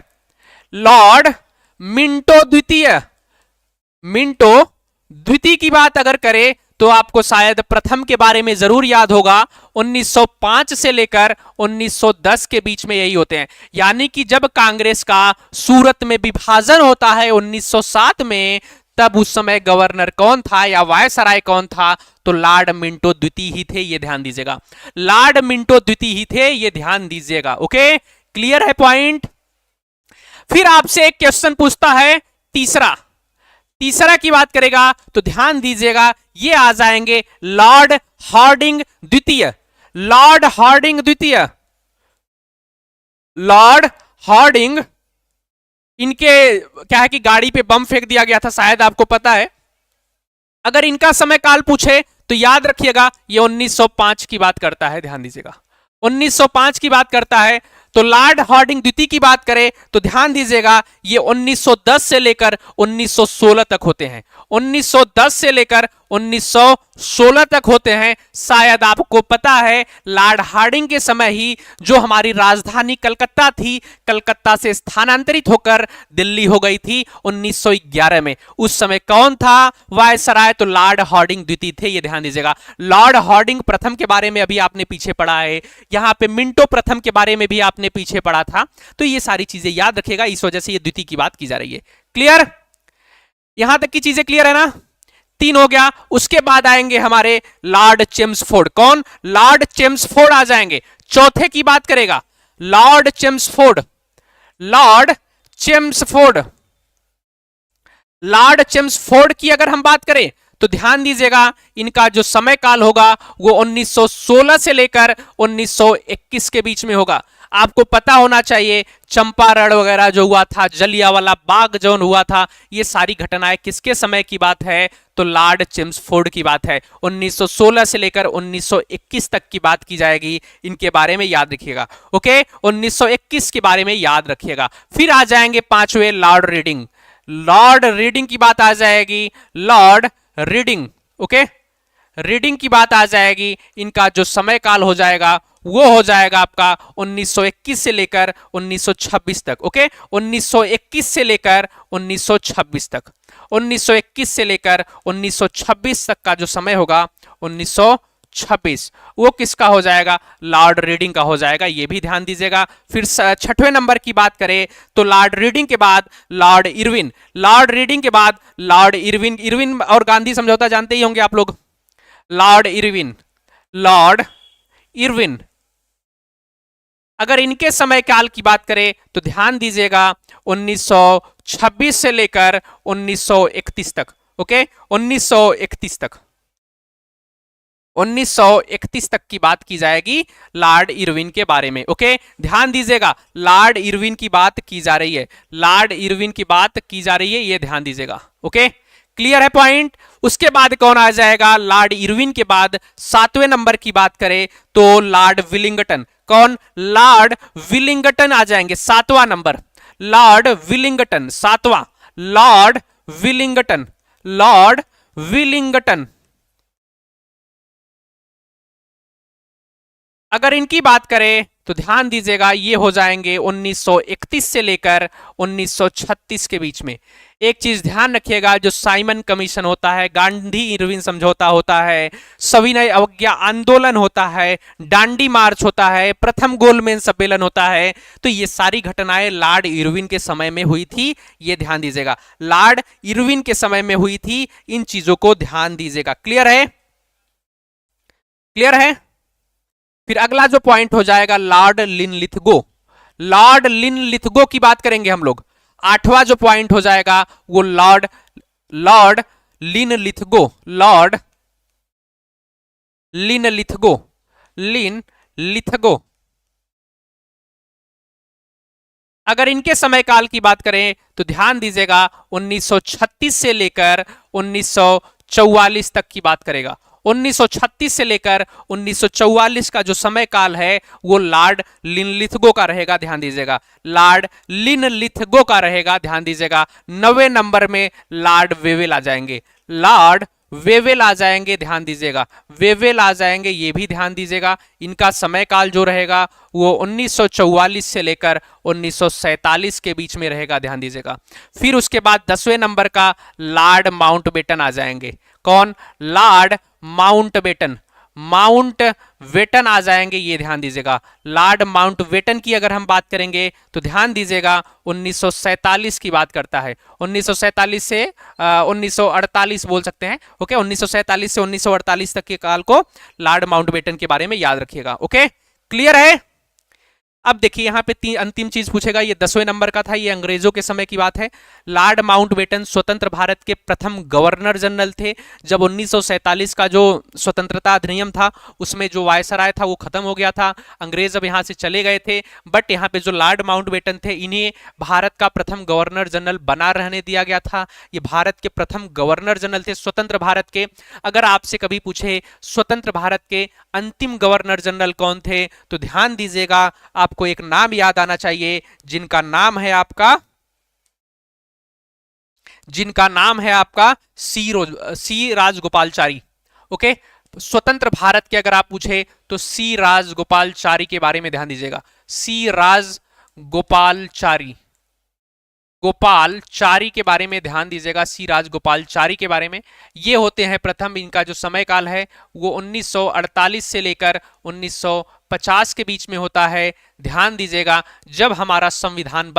लॉर्ड मिंटो द्वितीय, मिंटो द्वितीय की बात अगर करें तो आपको शायद प्रथम के बारे में जरूर याद होगा, 1905 से लेकर 1910 के बीच में यही होते हैं। यानी कि जब कांग्रेस का सूरत में विभाजन होता है 1907 में, तब उस समय गवर्नर कौन था या वायसराय कौन था, तो लॉर्ड मिंटो द्वितीय ही थे, ये ध्यान दीजिएगा। लॉर्ड मिंटो द्वितीय ही थे, ये ध्यान दीजिएगा। ओके क्लियर है पॉइंट। फिर आपसे एक क्वेश्चन पूछता है तीसरा, तीसरा की बात करेगा तो ध्यान दीजिएगा, ये आ जाएंगे लॉर्ड हार्डिंग द्वितीय, लॉर्ड हार्डिंग द्वितीय, लॉर्ड हार्डिंग। इनके क्या है कि गाड़ी पे बम फेंक दिया गया था, शायद आपको पता है। अगर इनका समय काल पूछे तो याद रखिएगा ये 1905 की बात करता है, ध्यान दीजिएगा 1905 की बात करता है। तो लॉर्ड हार्डिंग द्वितीय की बात करें तो ध्यान दीजिएगा ये 1910 से लेकर 1916 तक होते हैं, 1910 से लेकर 1916 तक होते हैं। शायद आपको पता है लॉर्ड हार्डिंग के समय ही जो हमारी राजधानी कलकत्ता थी, कलकत्ता से स्थानांतरित होकर दिल्ली हो गई थी 1911 में। उस समय कौन था वायसराय, तो लॉर्ड हार्डिंग द्वितीय थे, ये ध्यान दीजिएगा। लॉर्ड हार्डिंग प्रथम के बारे में अभी आपने पीछे पढ़ा है, यहां पे मिंटो प्रथम के बारे में भी आपने पीछे पढ़ा था, तो ये सारी चीजें याद रखिएगा, इस वजह से ये द्वितीय की बात की जा रही है। क्लियर? यहां तक की चीजें क्लियर है ना। 3 हो गया। उसके बाद आएंगे हमारे लॉर्ड चेम्सफोर्ड। कौन? लॉर्ड चेम्सफोर्ड आ जाएंगे। चौथे की बात करेगा Lord Chelmsford, Lord Chelmsford, Lord Chelmsford की अगर हम बात करें तो ध्यान दीजिएगा इनका जो समय काल होगा वो 1916 से लेकर 1921 के बीच में होगा। आपको पता होना चाहिए चंपारण वगैरह जो हुआ था, जलियांवाला बाग जो हुआ था, ये सारी घटनाएं किसके समय की बात है, तो लॉर्ड चेम्सफोर्ड की बात है। 1916 से लेकर 1921 तक की बात की जाएगी, इनके बारे में याद रखिएगा। ओके 1921 के बारे में याद रखिएगा। फिर आ जाएंगे पांचवें लॉर्ड रीडिंग, लॉर्ड रीडिंग की बात आ जाएगी, लॉर्ड रीडिंग। ओके रीडिंग की बात आ जाएगी, इनका जो समय काल हो जाएगा वो हो जाएगा आपका 1921 से लेकर 1926 तक। ओके 1921 से लेकर 1926 तक, 1921 से लेकर 1926 तक का जो समय होगा 1926, वो किसका हो जाएगा, लॉर्ड रीडिंग का हो जाएगा, ये भी ध्यान दीजिएगा। फिर छठवें नंबर की बात करें तो लॉर्ड रीडिंग के बाद लॉर्ड इरविन, लॉर्ड रीडिंग के बाद लॉर्ड इरविन, इरविन और गांधी समझौता जानते ही होंगे आप लोग। लॉर्ड इरविन, लॉर्ड इरविन, अगर इनके समय काल की बात करें तो ध्यान दीजिएगा 1926 से लेकर 1931 तक। ओके 1931 तक, 1931 तक की बात की जाएगी लॉर्ड इरविन के बारे में। ओके ध्यान दीजिएगा लॉर्ड इरविन की बात की जा रही है, लॉर्ड इरविन की बात की जा रही है, ये ध्यान दीजिएगा। ओके क्लियर है पॉइंट। उसके बाद कौन आ जाएगा, लॉर्ड इरविन के बाद 7वें नंबर की बात करें तो लॉर्ड विलिंगटन। कौन? लॉर्ड विलिंगटन आ जाएंगे 7वां नंबर, लॉर्ड विलिंगटन 7वां, लॉर्ड विलिंगटन, लॉर्ड विलिंगटन। अगर इनकी बात करें तो ध्यान दीजिएगा, ये हो जाएंगे 1931 से लेकर 1936 के बीच में। एक चीज ध्यान रखिएगा, जो साइमन कमीशन होता है, गांधी इरविन समझौता होता है, सविनय अवज्ञा आंदोलन होता है, डांडी मार्च होता है, प्रथम गोलमेज सम्मेलन होता है, तो ये सारी घटनाएं लॉर्ड इरविन के समय में हुई थी। ये ध्यान दीजिएगा, लॉर्ड इरविन के समय में हुई थी। इन चीजों को ध्यान दीजिएगा। क्लियर है? क्लियर है? फिर अगला जो पॉइंट हो जाएगा लॉर्ड लिनलिथगो। लॉर्ड लिनलिथगो की बात करेंगे हम लोग। आठवां जो पॉइंट हो जाएगा वो Lord Lord Linlithgow. Lord Linlithgow, Linlithgow. अगर इनके समय काल की बात करें तो ध्यान दीजिएगा 1936 से लेकर 1944 तक की बात करेगा। 1936 से लेकर 1944 का जो समय काल है वो लॉर्ड लिनलिथगो का रहेगा। ध्यान दीजिएगा, लॉर्ड लिनलिथगो का रहेगा। ध्यान दीजिएगा, 9वें नंबर में लॉर्ड वेवेल आ जाएंगे। लॉर्ड वेवेल आ जाएंगे। ध्यान दीजिएगा, वेवेल आ जाएंगे, ये भी ध्यान दीजिएगा। इनका समय काल जो रहेगा वो 1944 से लेकर 1947 के बीच में रहेगा। ध्यान दीजिएगा। फिर उसके बाद 10वें नंबर का लॉर्ड माउंटबेटन आ जाएंगे। कौन? Lord Mountbatten. माउंटबेटन आ जाएंगे, ये ध्यान दीजिएगा। लॉर्ड माउंटबेटन की अगर हम बात करेंगे तो ध्यान दीजिएगा 1947 की बात करता है। 1947 से 1948 बोल सकते हैं। ओके, 1947 से 1948 तक के काल को लॉर्ड माउंटबेटन के बारे में याद रखिएगा। ओके, क्लियर है? अब देखिए यहां पे अंतिम चीज पूछेगा, ये 10वें नंबर का था, ये अंग्रेजों के समय की बात है। लॉर्ड माउंटबेटन स्वतंत्र भारत के प्रथम गवर्नर जनरल थे। जब 1947 का जो स्वतंत्रता अधिनियम था उसमें जो वायसराय था वो खत्म हो गया था, अंग्रेज अब यहां से चले गए थे। बट यहाँ पे जो लॉर्ड माउंटबेटन थे इन्हें भारत का प्रथम गवर्नर जनरल बना रहने दिया गया था। ये भारत के प्रथम गवर्नर जनरल थे स्वतंत्र भारत के। अगर आपसे कभी पूछे स्वतंत्र भारत के अंतिम गवर्नर जनरल कौन थे तो ध्यान दीजिएगा, आपको एक नाम याद आना चाहिए, जिनका नाम है आपका सी राजगोपालचारी। ओके, स्वतंत्र भारत के अगर आप पूछे तो सी राजगोपालचारी के बारे में ध्यान दीजिएगा। सी राजगोपालचारी, गोपालचारी के बारे में ध्यान दीजिएगा। सी राजगोपालचारी के बारे में। ये होते हैं प्रथम, इनका जो समय काल है वो 1948 से लेकर 1950 के बीच में होता है। ध्यान दीजिएगा, जब हमारा संविधान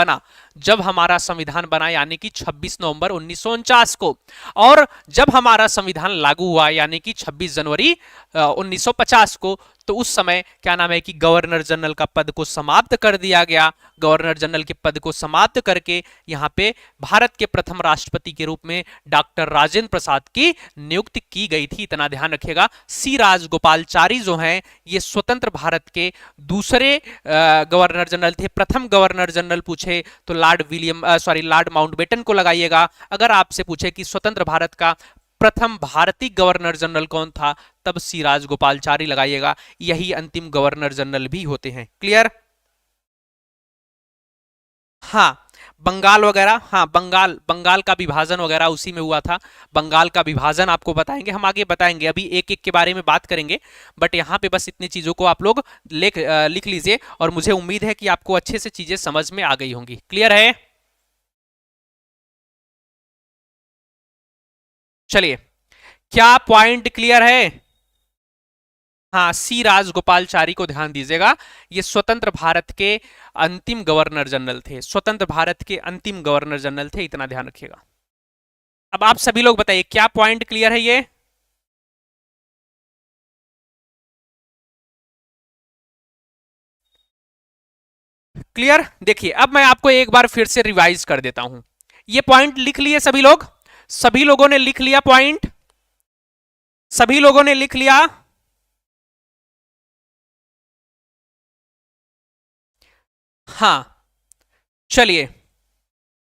बना यानी कि 26 नवंबर 1949 को, और जब हमारा संविधान लागू हुआ यानी कि 26 जनवरी 1950 को, तो उस समय क्या नाम है कि गवर्नर जनरल का पद को समाप्त कर दिया गया। गवर्नर जनरल के पद को समाप्त करके यहाँ पे भारत के प्रथम राष्ट्रपति के रूप में डॉक्टर राजेंद्र प्रसाद की नियुक्ति की गई थी। इतना ध्यान रखिएगा। सी राजगोपालचारी जो हैं ये स्वतंत्र भारत के दूसरे गवर्नर जनरल थे। प्रथम गवर्नर जनरल पूछे तो लॉर्ड माउंटबेटन को लगाइएगा। अगर आपसे पूछे कि स्वतंत्र भारत का प्रथम भारतीय गवर्नर जनरल कौन था, तब सी राजगोपालचारी लगाइएगा। यही अंतिम गवर्नर जनरल भी होते हैं। क्लियर? हाँ, बंगाल वगैरह, हाँ बंगाल का विभाजन वगैरह उसी में हुआ था। बंगाल का विभाजन आपको बताएंगे, हम आगे बताएंगे, अभी एक एक के बारे में बात करेंगे। बट यहाँ पे बस इतनी चीजों को आप लोग लिख लीजिए, और मुझे उम्मीद है कि आपको अच्छे से चीजें समझ में आ गई होंगी। क्लियर है? चलिए, क्या पॉइंट क्लियर है? हाँ, सी राजगोपालचारी को ध्यान दीजिएगा। ये स्वतंत्र भारत के अंतिम गवर्नर जनरल थे। स्वतंत्र भारत के अंतिम गवर्नर जनरल थे, इतना ध्यान रखिएगा। अब आप सभी लोग बताइए, क्या पॉइंट क्लियर है? ये क्लियर? देखिए, अब मैं आपको एक बार फिर से रिवाइज कर देता हूं। ये पॉइंट लिख लिए सभी लोग? सभी लोगों ने लिख लिया पॉइंट? सभी लोगों ने लिख लिया? हाँ, चलिए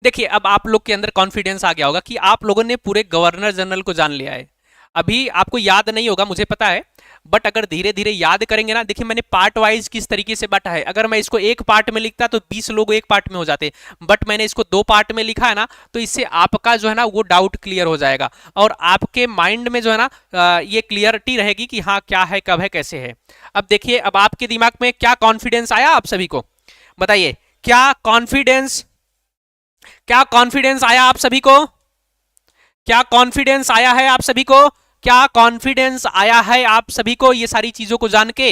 देखिए, अब आप लोग के अंदर कॉन्फिडेंस आ गया होगा कि आप लोगों ने पूरे गवर्नर जनरल को जान लिया है। अभी आपको याद नहीं होगा मुझे पता है, बट अगर धीरे धीरे याद करेंगे ना, देखिए मैंने पार्ट वाइज किस तरीके से बांटा है। अगर मैं इसको एक पार्ट में लिखता तो 20 लोग एक पार्ट में हो जाते, बट मैंने इसको 2 पार्ट में लिखा है ना, तो इससे आपका जो है ना वो डाउट क्लियर हो जाएगा और आपके माइंड में जो है ना ये क्लियरिटी रहेगी कि हाँ क्या है, कब है, कैसे है। अब देखिए, अब आपके दिमाग में क्या कॉन्फिडेंस आया आप सभी को, बताइए क्या कॉन्फिडेंस आया आप सभी को, क्या कॉन्फिडेंस आया है आप सभी को, क्या कॉन्फिडेंस आया है आप सभी को ये सारी चीजों को जान के,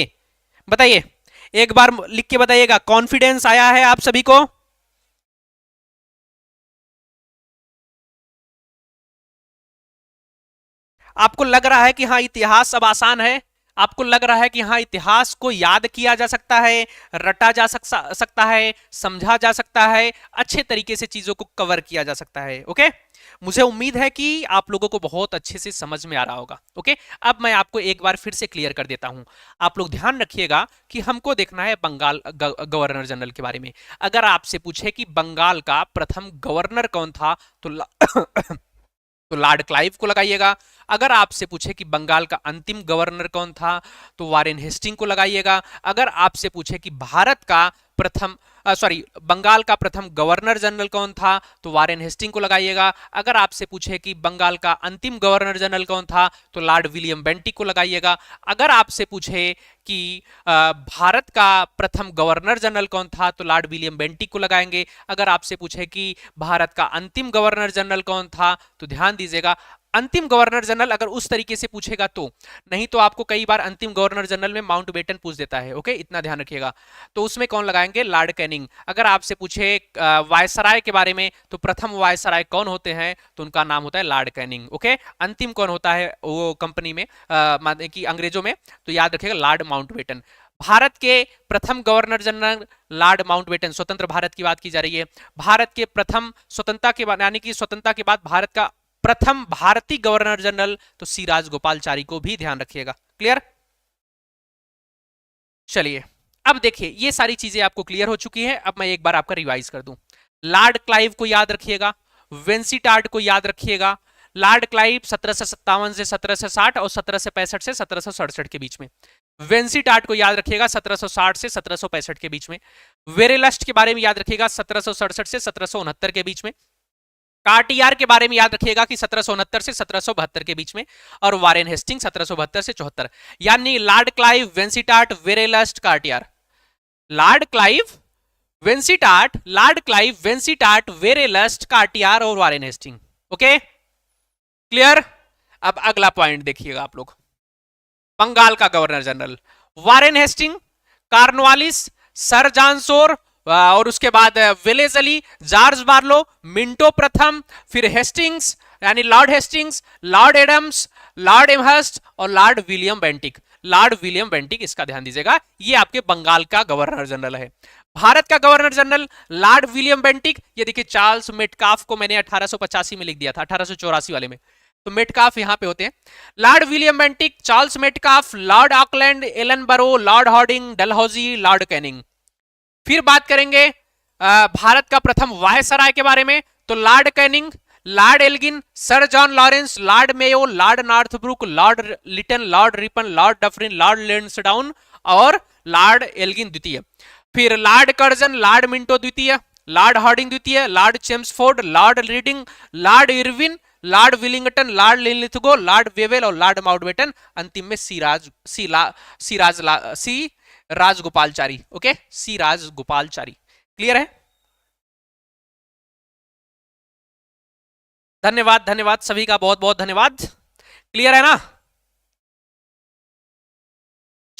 बताइए, एक बार लिख के बताइएगा, कॉन्फिडेंस आया है आप सभी को। आपको लग रहा है कि हाँ इतिहास अब आसान है, आपको लग रहा है कि हाँ इतिहास को याद किया जा सकता है, रटा जा सकता है, समझा जा सकता है, अच्छे तरीके से चीजों को कवर किया जा सकता है। ओके, मुझे उम्मीद है कि आप लोगों को बहुत अच्छे से समझ में आ रहा होगा। ओके, अब मैं आपको एक बार फिर से क्लियर कर देता हूं। आप लोग ध्यान रखिएगा कि हमको देखना है बंगाल गवर्नर जनरल के बारे में। अगर आपसे पूछे कि बंगाल का प्रथम गवर्नर कौन था, तो तो लॉर्ड क्लाइव को लगाइएगा। अगर आपसे पूछे कि बंगाल का अंतिम गवर्नर कौन था, तो वारेन हेस्टिंग को लगाइएगा। अगर आपसे पूछे कि भारत का प्रथम बंगाल का प्रथम गवर्नर जनरल कौन था, तो वारेन हेस्टिंग को लगाइएगा। अगर आपसे पूछे कि बंगाल का अंतिम गवर्नर जनरल कौन था, तो लॉर्ड विलियम बेंटिक को लगाइएगा। अगर आपसे पूछे कि भारत का प्रथम गवर्नर जनरल कौन था, तो लॉर्ड विलियम बेंटिक को लगाएंगे। अगर आपसे पूछे कि भारत का अंतिम गवर्नर जनरल कौन था, तो ध्यान दीजिएगा, अंतिम गवर्नर जनरल अगर उस तरीके से पूछेगा तो, नहीं तो आपको कई बार अंतिम गवर्नर जनरल में माउंटबेटन पूछ देता है। ओके, इतना ध्यान रखिएगा। तो उसमें कौन लगाएंगे, लॉर्ड कैनिंग। अगर आपसे पूछे वायसराय के बारे में, तो प्रथम वायसराय कौन होते हैं, तो उनका नाम होता है लॉर्ड कैनिंग। ओके, अंतिम कौन होता है वो कंपनी में माने कि अंग्रेजों में, तो याद रखिएगा लॉर्ड माउंटबेटन। भारत के प्रथम गवर्नर जनरल लॉर्ड माउंटबेटन, स्वतंत्र भारत की बात की जा रही है। भारत के प्रथम स्वतंत्रता के बाद, यानी कि स्वतंत्रता के बाद भारत का प्रथम भारतीय गवर्नर जनरल, तो सी राजगोपालचारी को भी ध्यान रखिएगा। क्लियर, चलिए अब देखिए ये सारी चीजें आपको क्लियर हो चुकी है। अब मैं एक बार आपका रिवाइज कर दूं। लॉर्ड क्लाइव को याद रखिएगा, वेंसीटार्ट को याद रखिएगा। लॉर्ड क्लाइव 1757 से 1760 और 1765 से 1767 के बीच में। वेंसीटार्ट को याद रखिएगा 1760 से 1765 के बीच में। वेरेलस्ट के बारे में याद रखिएगा 1767 से 1769 के बीच में। कार्टियार के बारे में याद रखिएगा कि 1769 से 1772 के बीच में। और वारेन हेस्टिंग 1772 से 74। यानी Lord Clive, Vansittart, Verelst, Cartier. Lord Clive, Vansittart, Lord Clive, Vansittart, Verelst, Cartier और वारेन हेस्टिंग। Okay, clear. अब अगला पॉइंट देखिएगा आप लोग। बंगाल का governor general Warren Hasting, Cornwallis, sir John Shore, और उसके बाद Wellesley, George Barlow, Minto प्रथम, फिर हेस्टिंग्स यानी Lord Hastings, Lord Adams, Lord Amherst और Lord William Bentinck. Lord William Bentinck, इसका ध्यान दीजिएगा, ये आपके बंगाल का गवर्नर जनरल है। भारत का governor general Lord William Bentinck, ये देखिए चार्ल्स मेटकाफ को मैंने 1885 में लिख दिया था, 1884 वाले में, तो मेटकाफ यहां पे होते हैं। Lord William Bentinck, Charles Metcalfe, Lord Auckland, Ellenborough, Lord Hardinge, Dalhousie, Lord Canning. फिर बात करेंगे भारत का प्रथम वायसराय के बारे में, तो Lord Canning, Lord Elgin, sir John Lawrence, Lord Mayo, Lord Northbrook, Lord Lytton, Lord Ripon, Lord Dufferin, Lord Lansdowne और लॉर्ड एल्गिन द्वितीय। फिर लॉर्ड कर्जन, लॉर्ड मिंटो द्वितीय, लॉर्ड हॉर्डिंग द्वितीय, Lord Chelmsford, Lord Reading, Lord Irwin, Lord Willingdon, Lord Linlithgow, Lord Wavell और लॉर्ड माउंटबेटन। अंतिम में C Rajagopalachari. Okay, C Rajagopalachari. Clear है, धन्यवाद, धन्यवाद सभी का, बहुत बहुत धन्यवाद। क्लियर है ना।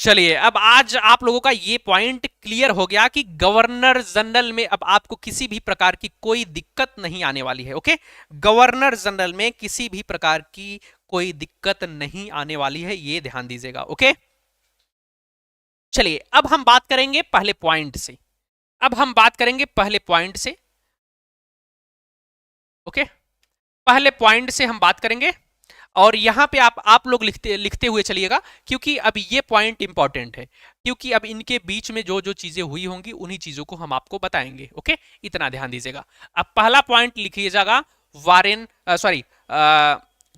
चलिए अब आज आप लोगों का ये पॉइंट क्लियर हो गया कि गवर्नर जनरल में अब आपको किसी भी प्रकार की कोई दिक्कत नहीं आने वाली है। ओके, गवर्नर जनरल में किसी भी प्रकार की कोई दिक्कत नहीं आने वाली है, ये ध्यान दीजिएगा। ओके, चलिए अब हम बात करेंगे पहले पॉइंट से। अब हम बात करेंगे पहले पॉइंट से। ओके, पहले पॉइंट से हम बात करेंगे और यहां पे आप लोग लिखते हुए चलिएगा, क्योंकि अब ये पॉइंट इंपॉर्टेंट है, क्योंकि अब इनके बीच में जो जो चीजें हुई होंगी उन्हीं चीजों को हम आपको बताएंगे। ओके, इतना ध्यान दीजिएगा। अब पहला पॉइंट लिखिएगा, वारेन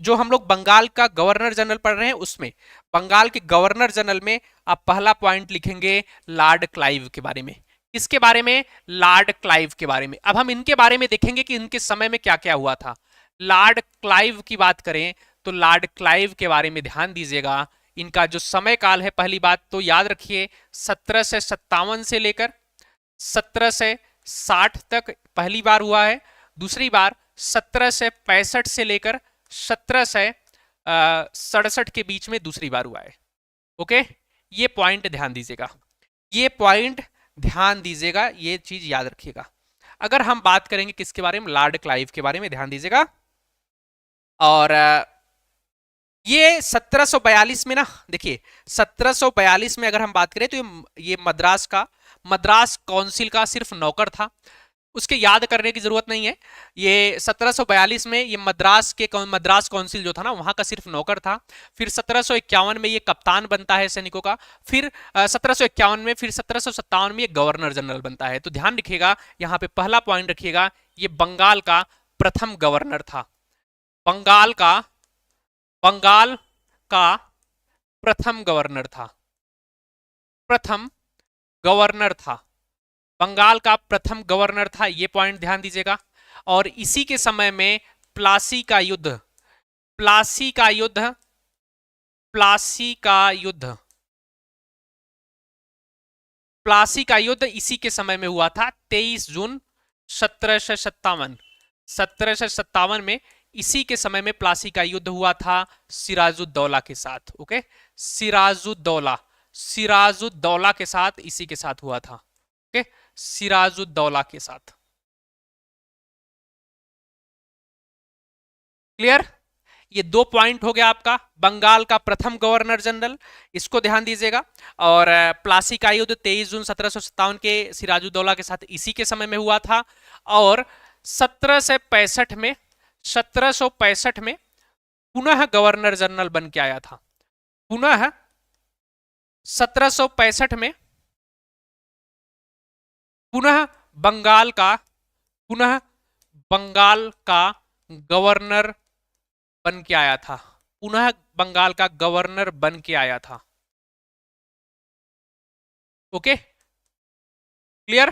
जो हम लोग बंगाल का गवर्नर जनरल पढ़ रहे हैं उसमें, बंगाल के गवर्नर जनरल में आप पहला पॉइंट लिखेंगे लॉर्ड क्लाइव के बारे में। किसके बारे में? लॉर्ड क्लाइव के बारे में। अब हम इनके बारे में देखेंगे कि इनके समय में क्या क्या हुआ था। लॉर्ड क्लाइव की बात करें तो लॉर्ड क्लाइव के बारे में ध्यान दीजिएगा। इनका जो समय काल है, पहली बात तो याद रखिए 1757 से लेकर 1760 तक पहली बार हुआ है। दूसरी बार 1765 से लेकर 1767 के बीच में दूसरी बार हुआ है। ओके, ये पॉइंट ध्यान दीजिएगा, ये पॉइंट ध्यान दीजिएगा, ये चीज याद रखिएगा। अगर हम बात करेंगे किसके बारे में, लॉर्ड क्लाइव के बारे में ध्यान दीजिएगा। और ये 1742 में ना, देखिए 1742 में अगर हम बात करें तो ये मद्रास काउंसिल का सिर्फ नौकर था, उसके याद करने की जरूरत नहीं है। ये 1742 में ये मद्रास काउंसिल जो था ना, वहां का सिर्फ नौकर था। फिर 1751 में ये कप्तान बनता है सैनिकों का। फिर 1751 में, फिर 1757 में ये गवर्नर जनरल बनता है। तो ध्यान रखिएगा, यहाँ पे पहला पॉइंट रखिएगा, ये बंगाल का प्रथम गवर्नर था। बंगाल का प्रथम गवर्नर था, प्रथम गवर्नर था, बंगाल का प्रथम गवर्नर था, ये पॉइंट ध्यान दीजिएगा। और इसी के समय में प्लासी का युद्ध, प्लासी का युद्ध, प्लासी का युद्ध, प्लासी का युद्ध इसी के समय में हुआ था, 23 जून 1757। 1757 में इसी के समय में प्लासी का युद्ध हुआ था सिराजुद्दौला के साथ। ओके, सिराजुद्दौला के साथ, इसी के साथ हुआ था। ओके, सिराजुद्दौला के साथ। क्लियर? ये दो पॉइंट हो गया आपका, बंगाल का प्रथम गवर्नर जनरल, इसको ध्यान दीजिएगा। और प्लासी का युद्ध 23 जून 1757 के सिराजुद्दौला के साथ इसी के समय में हुआ था। और 1765 में पुनः गवर्नर जनरल बन के आया था। पुनः 1765 में पुनः बंगाल का गवर्नर बन के आया था, पुनः बंगाल का गवर्नर बन के आया था। Okay, clear?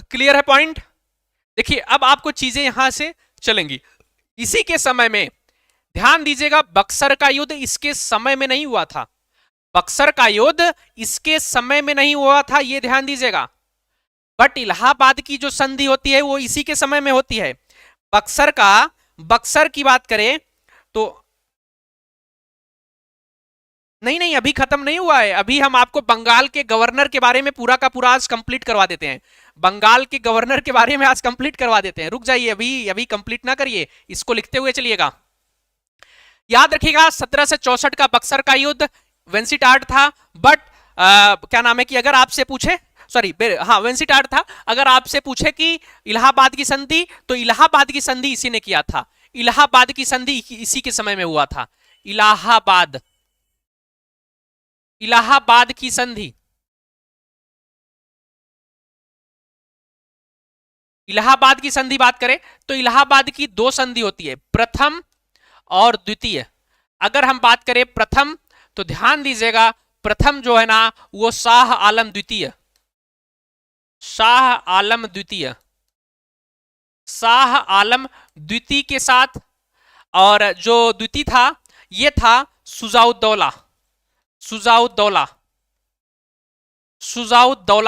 क्लियर है पॉइंट? देखिए अब आपको चीजें यहां से चलेंगी। इसी के समय में ध्यान दीजिएगा, बक्सर का युद्ध इसके समय में नहीं हुआ था, बक्सर का युद्ध इसके समय में नहीं हुआ था, यह ध्यान दीजिएगा। बट इलाहाबाद की जो संधि होती है वो इसी के समय में होती है। बक्सर की बात करें तो नहीं, अभी खत्म नहीं हुआ है। अभी हम आपको बंगाल के गवर्नर के बारे में पूरा का पूरा आज कंप्लीट करवा देते हैं। बंगाल के गवर्नर के बारे में आज कंप्लीट करवा देते हैं। रुक जाइए, अभी कंप्लीट ना करिए, इसको लिखते हुए चलिएगा। याद रखिएगा 1764 का बक्सर का युद्ध वेंसीटार्ड था। बट क्या नाम है कि अगर आपसे पूछे, सॉरी हाँ वेंसीटार्ड था, अगर आपसे पूछे कि इलाहाबाद की संधि, तो इलाहाबाद की संधि इसी ने किया था। इलाहाबाद की संधि इसी के समय में हुआ था। इलाहाबाद की संधि, इलाहाबाद की संधि बात करें तो इलाहाबाद की दो संधि होती है, प्रथम और द्वितीय। अगर हम बात करें प्रथम तो ध्यान दीजिएगा, प्रथम जो है ना वो शाह आलम द्वितीय, शाह आलम द्वितीय के साथ। और जो द्वितीय था ये था सुजाउद्दौला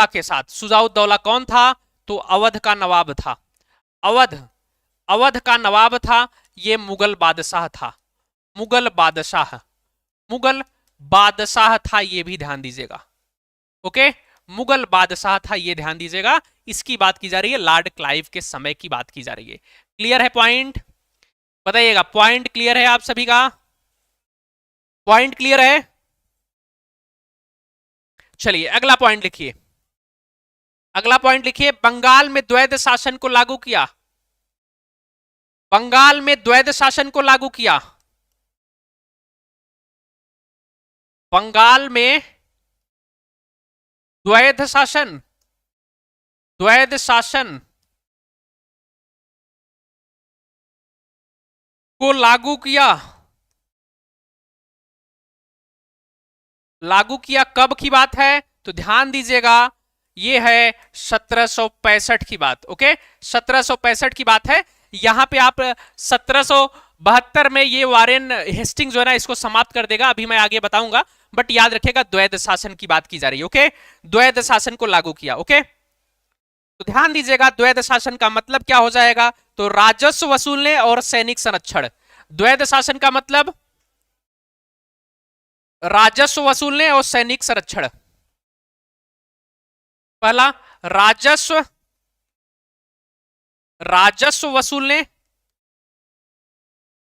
के साथ। सुजाउद्दौला कौन था? तो अवध का नवाब था। अवध का नवाब था। ये मुगल बादशाह था, मुगल बादशाह था, ये भी ध्यान दीजिएगा। ओके, मुगल बादशाह था, ये ध्यान दीजिएगा। इसकी बात की जा रही है, लॉर्ड क्लाइव के समय की बात की जा रही है। क्लियर है पॉइंट? बताइएगा, पॉइंट क्लियर है आप सभी का? पॉइंट क्लियर है? चलिए अगला पॉइंट लिखिए, अगला पॉइंट लिखिए, बंगाल में द्वैध शासन को लागू किया। बंगाल में द्वैध शासन को लागू किया। बंगाल में द्वैध शासन को लागू किया, लागू किया कब की बात है? तो ध्यान दीजिएगा, ये है 1765 की बात। ओके, 1765 की बात है। यहां पे आप 1772 में ये वारेन हेस्टिंग जो है ना इसको समाप्त कर देगा, अभी मैं आगे बताऊंगा, बट याद रखिएगा द्वैध शासन की बात की जा रही है। ओके, द्वैध शासन को लागू किया। ओके, तो ध्यान दीजिएगा द्वैध शासन का मतलब क्या हो जाएगा? तो राजस्व वसूलने और सैनिक संरक्षण। द्वैध शासन का मतलब राजस्व वसूलने और सैनिक संरक्षण। पहला राजस्व, राजस्व वसूलने,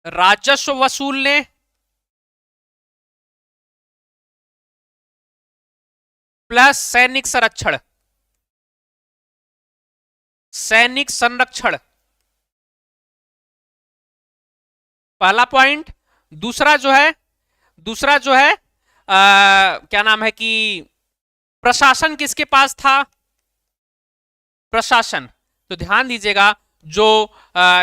राजस्व वसूलने प्लस सैनिक संरक्षण, सैनिक संरक्षण, पहला पॉइंट। दूसरा जो है, दूसरा जो है क्या नाम है कि प्रशासन किसके पास था? प्रशासन। तो ध्यान दीजिएगा जो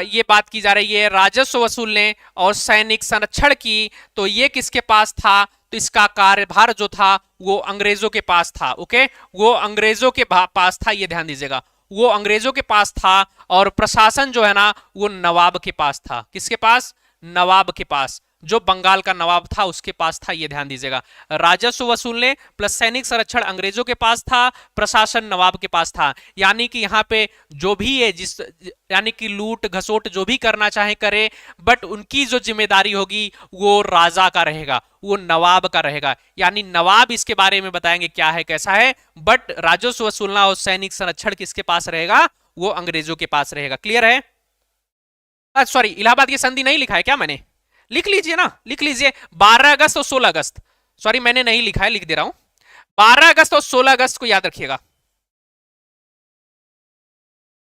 ये बात की जा रही है राजस्व वसूलने और सैनिक संरक्षण की, तो ये किसके पास था? तो इसका कार्यभार जो था वो अंग्रेजों के पास था। ओके, वो अंग्रेजों के पास था, ये ध्यान दीजिएगा, वो अंग्रेजों के पास था। और प्रशासन जो है ना वो नवाब के पास था। किसके पास? नवाब के पास, जो बंगाल का नवाब था उसके पास था, ये ध्यान दीजिएगा। राजस्व वसूलने प्लस सैनिक संरक्षण अंग्रेजों के पास था, प्रशासन नवाब के पास था। यानी कि यहाँ पे जो भी है जिस, यानी कि लूट घसोट जो भी करना चाहे करे, बट उनकी जो जिम्मेदारी होगी वो राजा का रहेगा, वो नवाब का रहेगा। यानी नवाब इसके बारे में बताएंगे क्या है कैसा है, बट राजस्व वसूलना और सैनिक संरक्षण किसके पास रहेगा? वो अंग्रेजों के पास रहेगा। क्लियर है? सॉरी, इलाहाबाद की संधि नहीं लिखा है क्या मैंने? लिख लीजिए ना, लिख लीजिए 12 अगस्त और 16 अगस्त। सॉरी मैंने नहीं लिखा है, लिख दे रहा हूं। 12 अगस्त और 16 अगस्त को याद रखिएगा।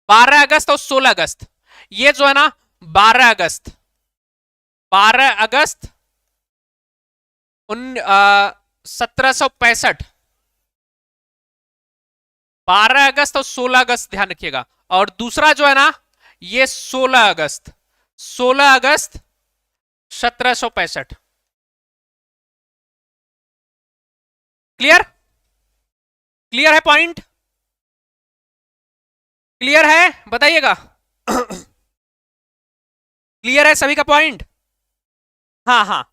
12 अगस्त और 16 अगस्त, ये जो है ना 12 अगस्त, 12 अगस्त 1765, 12 अगस्त और 16 अगस्त ध्यान रखिएगा। और दूसरा जो है ना ये 16 अगस्त, 16 अगस्त 1765। क्लियर? क्लियर है पॉइंट? क्लियर है बताइएगा। क्लियर है सभी का पॉइंट? हाँ हाँ,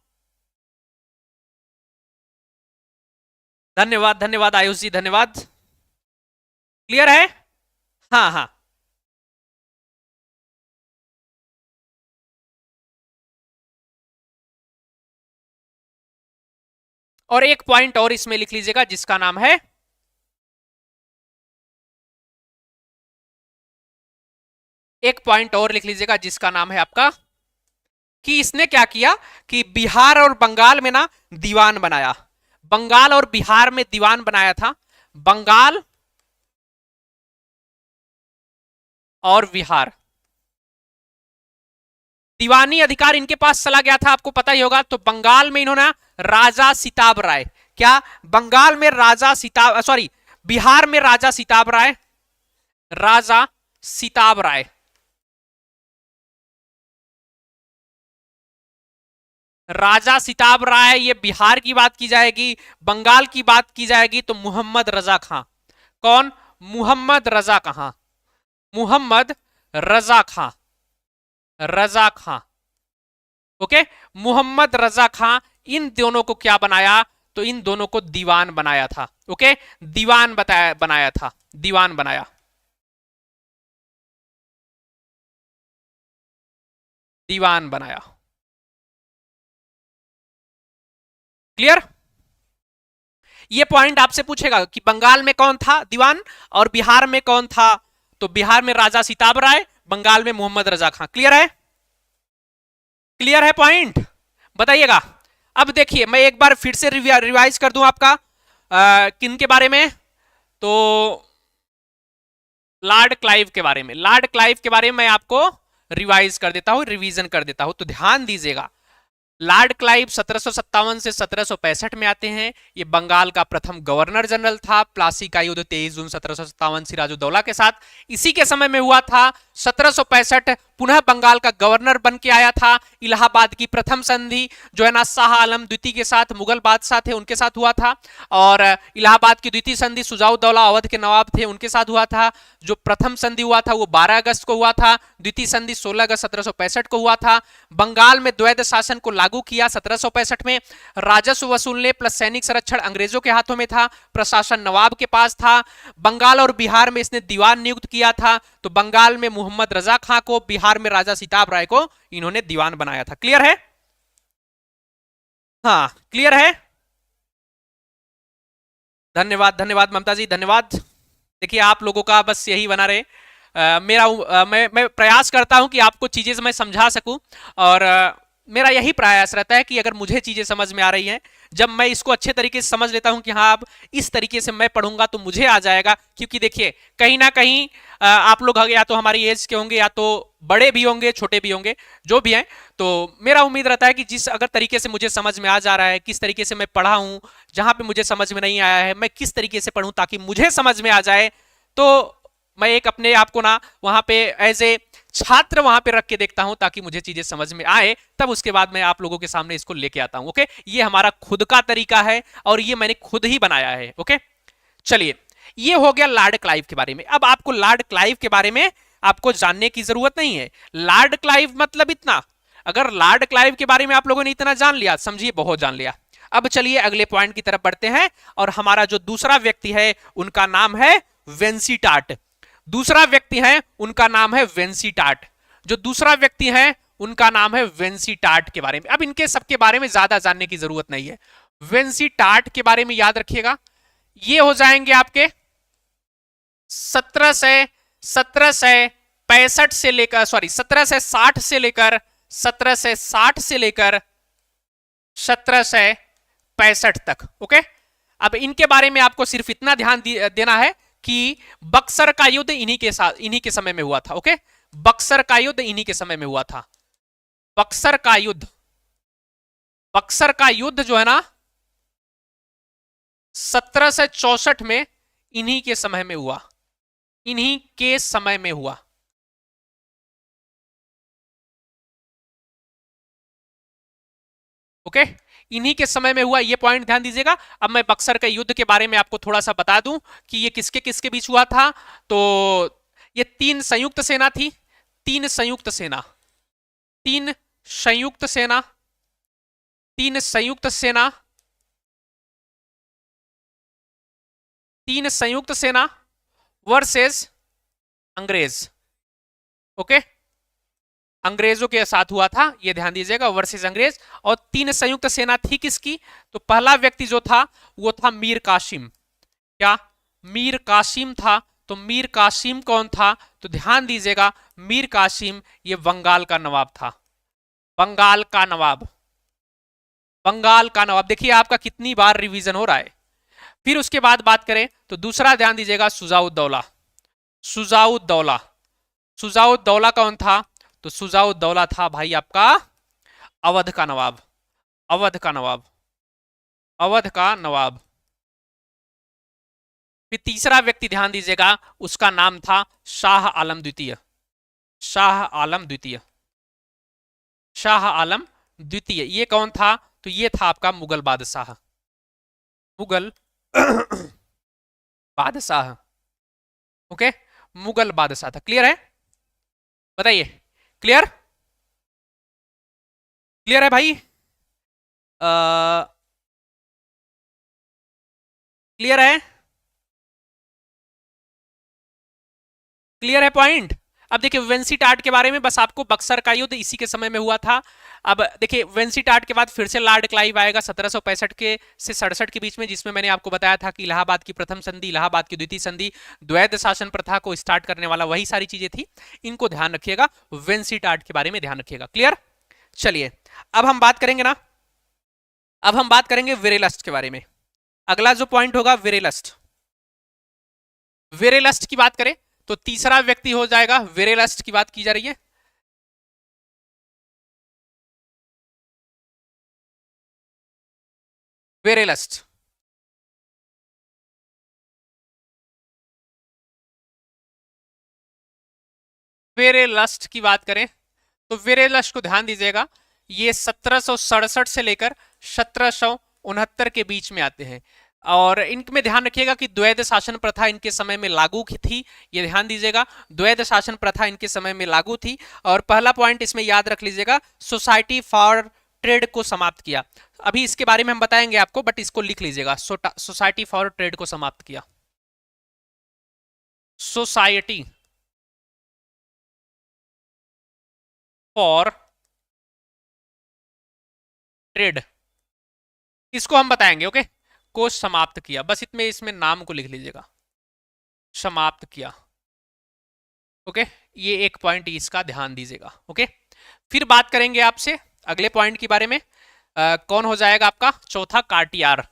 धन्यवाद धन्यवाद आयुष जी, धन्यवाद। क्लियर है? हाँ हाँ, और एक पॉइंट और इसमें लिख लीजिएगा जिसका नाम है, एक पॉइंट और लिख लीजिएगा जिसका नाम है आपका, कि इसने क्या किया कि बिहार और बंगाल में ना दीवान बनाया। बंगाल और बिहार में दीवान बनाया था। बंगाल और बिहार, दीवानी अधिकार इनके पास चला गया था, आपको पता ही होगा। तो बंगाल में इन्होंने राजा सिताब राय, क्या बंगाल में राजा सिताब, सॉरी बिहार में राजा सिताब राय, राजा सिताब राय, राजा सिताब राय, ये बिहार की बात की जाएगी। बंगाल की बात की जाएगी तो मोहम्मद रजा खां। कौन? मोहम्मद रजा खां, मोहम्मद रजा खां, रजा खां। ओके, मोहम्मद रजा खां, इन दोनों को क्या बनाया? तो इन दोनों को दीवान बनाया था। ओके, दीवान बताया, बनाया था, दीवान बनाया, दीवान बनाया। क्लियर? ये पॉइंट आपसे पूछेगा कि बंगाल में कौन था दीवान और बिहार में कौन था? तो बिहार में राजा सिताब राय, बंगाल में मोहम्मद रजा खां। क्लियर है? क्लियर है पॉइंट? बताइएगा। अब देखिए मैं एक बार फिर से रिवाइज कर दूं आपका, किन के बारे में? तो लॉर्ड क्लाइव के बारे में, लॉर्ड क्लाइव के बारे में मैं आपको रिवाइज कर देता हूं, रिवीजन कर देता हूं। तो ध्यान दीजिएगा, लॉर्ड क्लाइव 1757 से 1765 में आते हैं। ये बंगाल का प्रथम गवर्नर जनरल था। प्लासी का युद्ध 23 जून 1757 सिराजुद्दौला के साथ इसी के समय में हुआ था। 1765 पुनः बंगाल का गवर्नर बन के आया था। इलाहाबाद की प्रथम संधि जो है ना शाह आलम द्वितीय के साथ, मुगल बादशाह थे उनके साथ हुआ था। और इलाहाबाद की द्वितीय संधि शुजाउद्दौला अवध के नवाब थे उनके साथ हुआ था। जो प्रथम संधि हुआ था वो 12 अगस्त को हुआ था। द्वितीय संधि 16 अगस्त 1765 को हुआ था। बंगाल में द्वैध शासन को लागू किया 1765 में। राजस्व वसूलने प्लस सैनिक संरक्षण अंग्रेजों के हाथों में था, प्रशासन नवाब के पास था। बंगाल और बिहार में इसने दीवान नियुक्त किया था। तो बंगाल में मोहम्मद रजा खां को, बिहार में राजा सिताब राय को इन्होंने दीवान बनाया था। क्लियर है? हाँ क्लियर है। धन्यवाद धन्यवाद ममता जी, धन्यवाद। देखिए आप लोगों का बस यही बना रहे। मैं प्रयास करता हूं कि आपको चीजें मैं समझा सकूं। और मेरा यही प्रयास रहता है कि अगर मुझे चीजें समझ में आ रही हैं, जब मैं इसको अच्छे तरीके से समझ लेता हूं कि हाँ अब इस तरीके से मैं पढ़ूंगा तो मुझे आ जाएगा। क्योंकि देखिए कहीं ना कहीं आप लोग या तो हमारी एज के होंगे, या तो बड़े भी होंगे, छोटे भी होंगे, जो भी हैं। तो मेरा उम्मीद रहता है कि जिस अगर तरीके से मुझे समझ में आ जा रहा है, किस तरीके से मैं पढ़ा हूं, जहां पे मुझे समझ में नहीं आया है मैं किस तरीके से पढ़ूं ताकि मुझे समझ में आ जाए। तो मैं एक अपने आप को ना वहां पे एज ए छात्र वहां पे रख के देखता हूं ताकि मुझे चीजें समझ में आए, तब उसके बाद मैं आप लोगों के सामने इसको लेके आता हूं। ओके, ये हमारा खुद का तरीका है और ये मैंने खुद ही बनाया है। ओके, चलिए ये हो गया लॉर्ड क्लाइव के बारे में। अब आपको लॉर्ड क्लाइव के बारे में आपको जानने की जरूरत नहीं है। लॉर्ड क्लाइव मतलब इतना, अगर लॉर्ड क्लाइव के बारे में आप लोगों ने इतना जान लिया, समझिए बहुत जान लिया। अब चलिए अगले पॉइंट की तरफ बढ़ते हैं। और हमारा जो दूसरा व्यक्ति है उनका नाम है वेंसीटाट। दूसरा व्यक्ति है उनका नाम है वेंसीटाट। जो दूसरा व्यक्ति है उनका नाम है वेंसीटाट के बारे में। अब इनके सबके बारे में ज्यादा जानने की जरूरत नहीं है। वेंसीटाट के बारे में याद रखिएगा, ये हो जाएंगे आपके 1765 से लेकर 1760 से लेकर 1765 तक। ओके, अब इनके बारे में आपको सिर्फ इतना ध्यान देना है कि बक्सर का युद्ध इन्हीं के समय में हुआ था। ओके, बक्सर का युद्ध इन्हीं के समय में हुआ था। बक्सर का युद्ध जो है ना 1764 में इन्हीं के समय में हुआ। इन्हीं के समय में हुआ। ओके, इन्हीं के समय में हुआ, ये पॉइंट ध्यान दीजिएगा। अब मैं बक्सर के युद्ध के बारे में आपको थोड़ा सा बता दूं कि ये किसके किसके बीच हुआ था। तो ये तीन संयुक्त सेना थी। तीन संयुक्त सेना तीन संयुक्त सेना तीन संयुक्त सेना तीन संयुक्त सेना वर्सेस अंग्रेज। ओके, अंग्रेजों के साथ हुआ था, ये ध्यान दीजिएगा, वर्सेस अंग्रेज। और तीन संयुक्त सेना थी किसकी? तो पहला व्यक्ति जो था वो था मीर कासिम। क्या मीर कासिम था? तो मीर कासिम कौन था? तो ध्यान दीजिएगा, मीर कासिम ये बंगाल का नवाब था। बंगाल का नवाब, बंगाल का नवाब। देखिए आपका कितनी बार रिवीजन हो रहा है। फिर उसके बाद बात करें तो दूसरा ध्यान दीजिएगा, शुजाउद्दौला। शुजाउद्दौला, शुजाउद्दौला कौन था? तो शुजाउद्दौला था भाई आपका अवध का नवाब। अवध का नवाब, अवध का नवाब। फिर तीसरा व्यक्ति ध्यान दीजिएगा, उसका नाम था शाह आलम द्वितीय। शाह आलम द्वितीय, शाह आलम द्वितीय। ये कौन था? तो ये था आपका मुगल बादशाह। मुगल बादशाह। ओके, मुगल बादशाह था। क्लियर है? बताइए, क्लियर? क्लियर है भाई? क्लियर है? क्लियर है पॉइंट? अब देखिए वेंसीटाट के बारे में बस आपको, बक्सर का युद्ध इसी के समय में हुआ था। अब देखिए वेंसीटाट के बाद फिर से लॉर्ड क्लाइव आएगा 1765 के से 67 के बीच में, जिसमें मैंने आपको बताया था कि इलाहाबाद की प्रथम संधि, इलाहाबाद की द्वितीय संधि, द्वैध शासन प्रथा को स्टार्ट करने वाला वही सारी चीजें थी। इनको ध्यान रखिएगा, वेंसीटाट के बारे में ध्यान रखिएगा। क्लियर? चलिए अब हम बात करेंगे ना, अब हम बात करेंगे वेरेलस्ट के बारे में। अगला जो पॉइंट होगा वेरेलस्ट। वेरेलस्ट की बात करें तो तीसरा व्यक्ति हो जाएगा, वेरेलस्ट की बात की जा रही है। वेरेलस्ट, वेरेलस्ट की बात करें तो वेरेलस्ट को ध्यान दीजिएगा, ये 1767 से लेकर 1769 के बीच में आते हैं। और इनमें ध्यान रखिएगा कि द्वैध शासन प्रथा इनके समय में लागू थी, ये ध्यान दीजिएगा, द्वैध शासन प्रथा इनके समय में लागू थी। और पहला पॉइंट इसमें याद रख लीजिएगा, सोसाइटी फॉर ट्रेड को समाप्त किया। अभी इसके बारे में हम बताएंगे आपको, बट इसको लिख लीजिएगा, सोसाइटी फॉर ट्रेड को समाप्त किया। सोसाइटी फॉर ट्रेड, इसको हम बताएंगे, ओके। को समाप्त किया, बस इतने इसमें नाम को लिख लीजिएगा, समाप्त किया, ओके। ये एक पॉइंट इसका ध्यान दीजिएगा, ओके। फिर बात करेंगे आपसे अगले पॉइंट के बारे में। कौन हो जाएगा आपका चौथा? कार्टियार।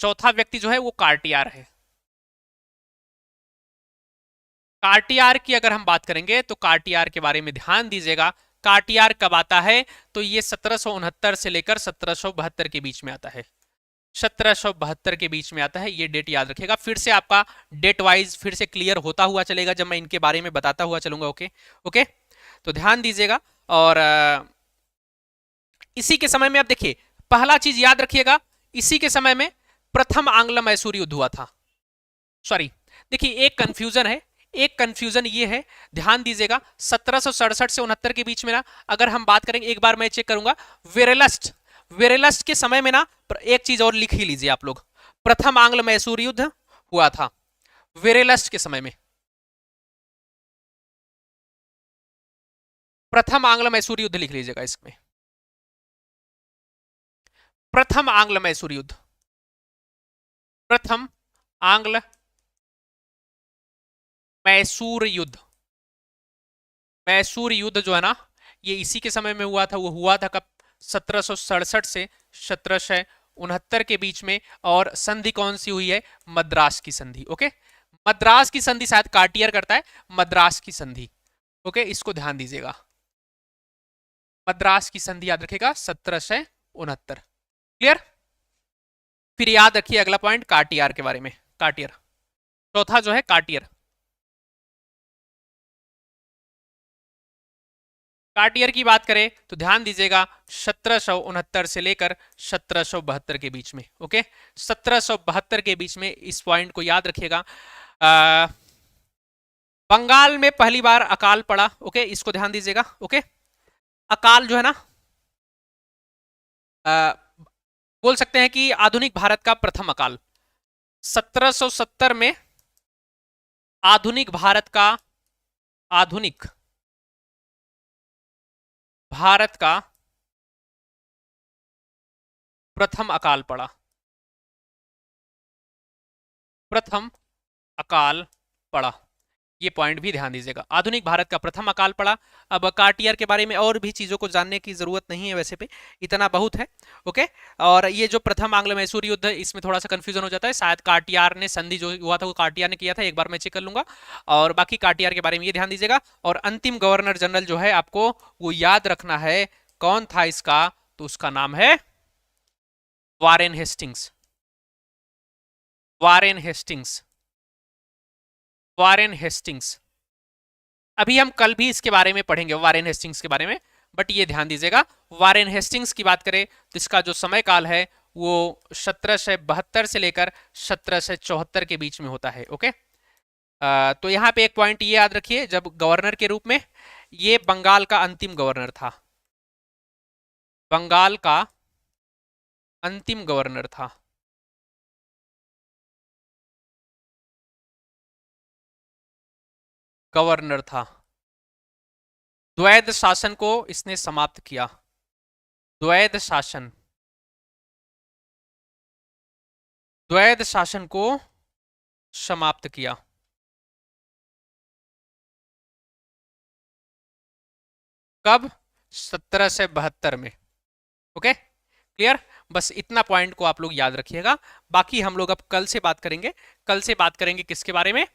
चौथा व्यक्ति जो है वो कार्टियार है। कार्टियार की अगर हम बात करेंगे तो कार्टियार के बारे में ध्यान दीजिएगा। कार्टियार कब आता है? तो ये 1769 से लेकर 1772 के बीच में आता है। 1772 के बीच में आता है, ये डेट याद रखिएगा। फिर से आपका डेट वाइज फिर से क्लियर होता हुआ चलेगा जब मैं इनके बारे में बताता हुआ चलूंगा, ओके ओके। तो ध्यान दीजिएगा। और इसी के समय में आप देखिए, पहला चीज याद रखिएगा, इसी के समय में प्रथम आंग्ल मैसूर युद्ध हुआ था। सॉरी, देखिए एक कंफ्यूजन है, एक कंफ्यूजन ये है, ध्यान दीजिएगा। 1767 से 69 के बीच में ना, अगर हम बात करेंगे, एक बार मैं चेक करूंगा, वेरेलस्ट, वेरेलस्ट के समय में ना, एक चीज और लिख ही लीजिए आप लोग, प्रथम आंग्ल मैसूर युद्ध हुआ था वेरेलस्ट के समय में। प्रथम आंग्ल मैसूर युद्ध लिख लीजिएगा इसमें, प्रथम आंग्ल मैसूर युद्ध, प्रथम आंग्ल मैसूर युद्ध। मैसूर युद्ध जो है ना, ये इसी के समय में हुआ था। वो हुआ था कब? 1767 से 1769 के बीच में। और संधि कौन सी हुई है? मद्रास की संधि, ओके। मद्रास की संधि शायद कार्टियर करता है, मद्रास की संधि, ओके, इसको ध्यान दीजिएगा। मद्रास की संधि याद रखेगा, 1769, क्लियर। फिर याद रखिए अगला पॉइंट कार्टियर के बारे में, कार्टियर, चौथा जो है कार्टियर। कार्टियर की बात करें तो ध्यान दीजिएगा, 1769 से लेकर 1772 के बीच में, ओके। 1772 के बीच में, इस पॉइंट को याद रखिएगा। बंगाल में पहली बार अकाल पड़ा, ओके, इसको ध्यान दीजिएगा, ओके। अकाल जो है ना, आ, बोल सकते हैं कि आधुनिक भारत का प्रथम अकाल। 1770 में आधुनिक भारत का, आधुनिक भारत का प्रथम अकाल पड़ा, प्रथम अकाल पड़ा, ये पॉइंट भी ध्यान दीजिएगा। आधुनिक भारत का प्रथम अकाल पड़ा। अब कार्टियर के बारे में और भी चीजों को जानने की जरूरत नहीं है, वैसे पे इतना बहुत है, ओके। और ये जो प्रथम आंग्ल मैसूर युद्ध, इसमें थोड़ा सा कंफ्यूजन हो जाता है, शायद कार्टियर ने संधि जो हुआ था वो कार्टियर ने किया था, एक बार मैं चेक कर लूंगा। और बाकी कार्टियर के बारे में ये ध्यान दीजिएगा। और अंतिम गवर्नर जनरल जो है आपको वो याद रखना है, कौन था इसका? तो उसका नाम है Warren Hastings, Warren Hastings, Warren Hastings. अभी हम कल भी इसके बारे में पढ़ेंगे, वारेन हेस्टिंग्स के बारे में, बट ये ध्यान दीजिएगा, वारेन हेस्टिंग्स की बात करें तो इसका जो समय काल है वो 1772 से लेकर 1774 के बीच में होता है, ओके। तो यहाँ पे एक पॉइंट ये याद रखिए, जब गवर्नर के रूप में, ये बंगाल का अंतिम गवर्नर था, बंगाल का अंतिम गवर्नर था, गवर्नर था। द्वैध शासन को इसने समाप्त किया, द्वैध शासन, द्वैध शासन को समाप्त किया। कब? 1772 में, ओके, क्लियर। बस इतना पॉइंट को आप लोग याद रखिएगा। बाकी हम लोग अब कल से बात करेंगे। कल से बात करेंगे किसके बारे में?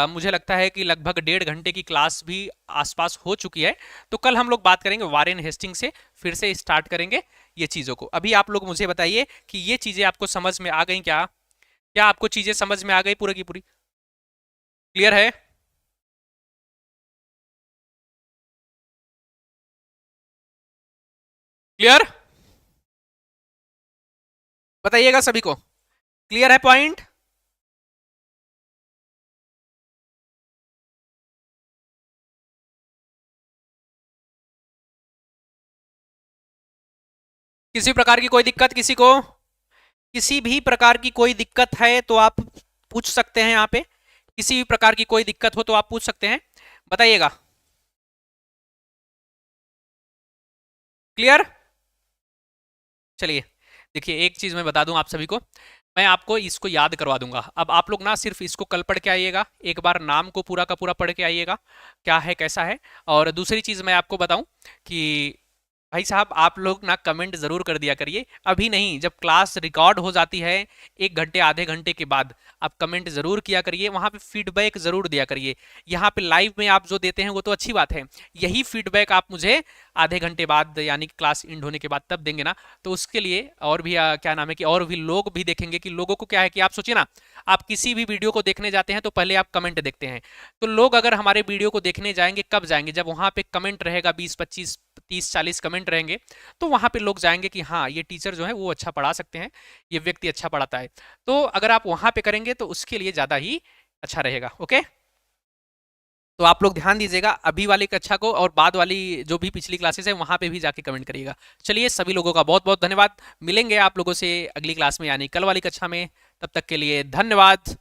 मुझे लगता है कि लगभग 1.5 घंटे की क्लास भी आसपास हो चुकी है, तो कल हम लोग बात करेंगे वारेन हेस्टिंग से, फिर से स्टार्ट करेंगे ये चीज़ों को। अभी आप लोग मुझे बताइए कि ये चीज़ें आपको समझ में आ गई क्या? क्या आपको चीज़ें समझ में आ गई पूरी की पूरी? क्लियर है? क्लियर? बताइएगा सभी को, क्लियर है पॉइंट? किसी प्रकार की कोई दिक्कत किसी को? किसी भी प्रकार की कोई दिक्कत है तो आप पूछ सकते हैं यहाँ पे। किसी भी प्रकार की कोई दिक्कत हो तो आप पूछ सकते हैं, बताइएगा। क्लियर? चलिए, देखिए एक चीज मैं बता दूं आप सभी को, मैं आपको इसको याद करवा दूंगा। अब आप लोग ना सिर्फ इसको कल पढ़ के आइएगा, एक बार नाम को पूरा का पूरा पढ़ के आइएगा, क्या है कैसा है। और दूसरी चीज मैं आपको बताऊं कि भाई साहब आप लोग ना कमेंट जरूर कर दिया करिए, अभी नहीं, जब क्लास रिकॉर्ड हो जाती है 1 घंटे आधे घंटे के बाद आप कमेंट जरूर किया करिए, वहां पे फीडबैक जरूर दिया करिए। यहाँ पे लाइव में आप जो देते हैं वो तो अच्छी बात है, यही फीडबैक आप मुझे आधे घंटे बाद यानी कि क्लास एंड होने के बाद तब देंगे ना, तो उसके लिए और भी क्या नाम है कि और भी लोग भी देखेंगे कि लोगों को क्या है कि आप सोचिए ना, आप किसी भी वीडियो को देखने जाते हैं तो पहले आप कमेंट देखते हैं, तो लोग अगर हमारे वीडियो को देखने जाएंगे कब जाएंगे? जब वहां पे कमेंट रहेगा 20 25 30 40 कमेंट रहेंगे, तो वहां पे लोग जाएंगे कि हाँ ये टीचर जो है वो अच्छा पढ़ा सकते हैं, ये व्यक्ति अच्छा पढ़ाता है। तो अगर आप वहां पे करेंगे तो उसके लिए ज्यादा ही अच्छा रहेगा। ओके, तो आप लोग ध्यान दीजिएगा अभी वाली कक्षा को, और बाद वाली जो भी पिछली क्लासेस है वहां पे भी जाके कमेंट करिएगा। चलिए सभी लोगों का बहुत बहुत धन्यवाद, मिलेंगे आप लोगों से अगली क्लास में यानी कल वाली कक्षा में, तब तक के लिए धन्यवाद।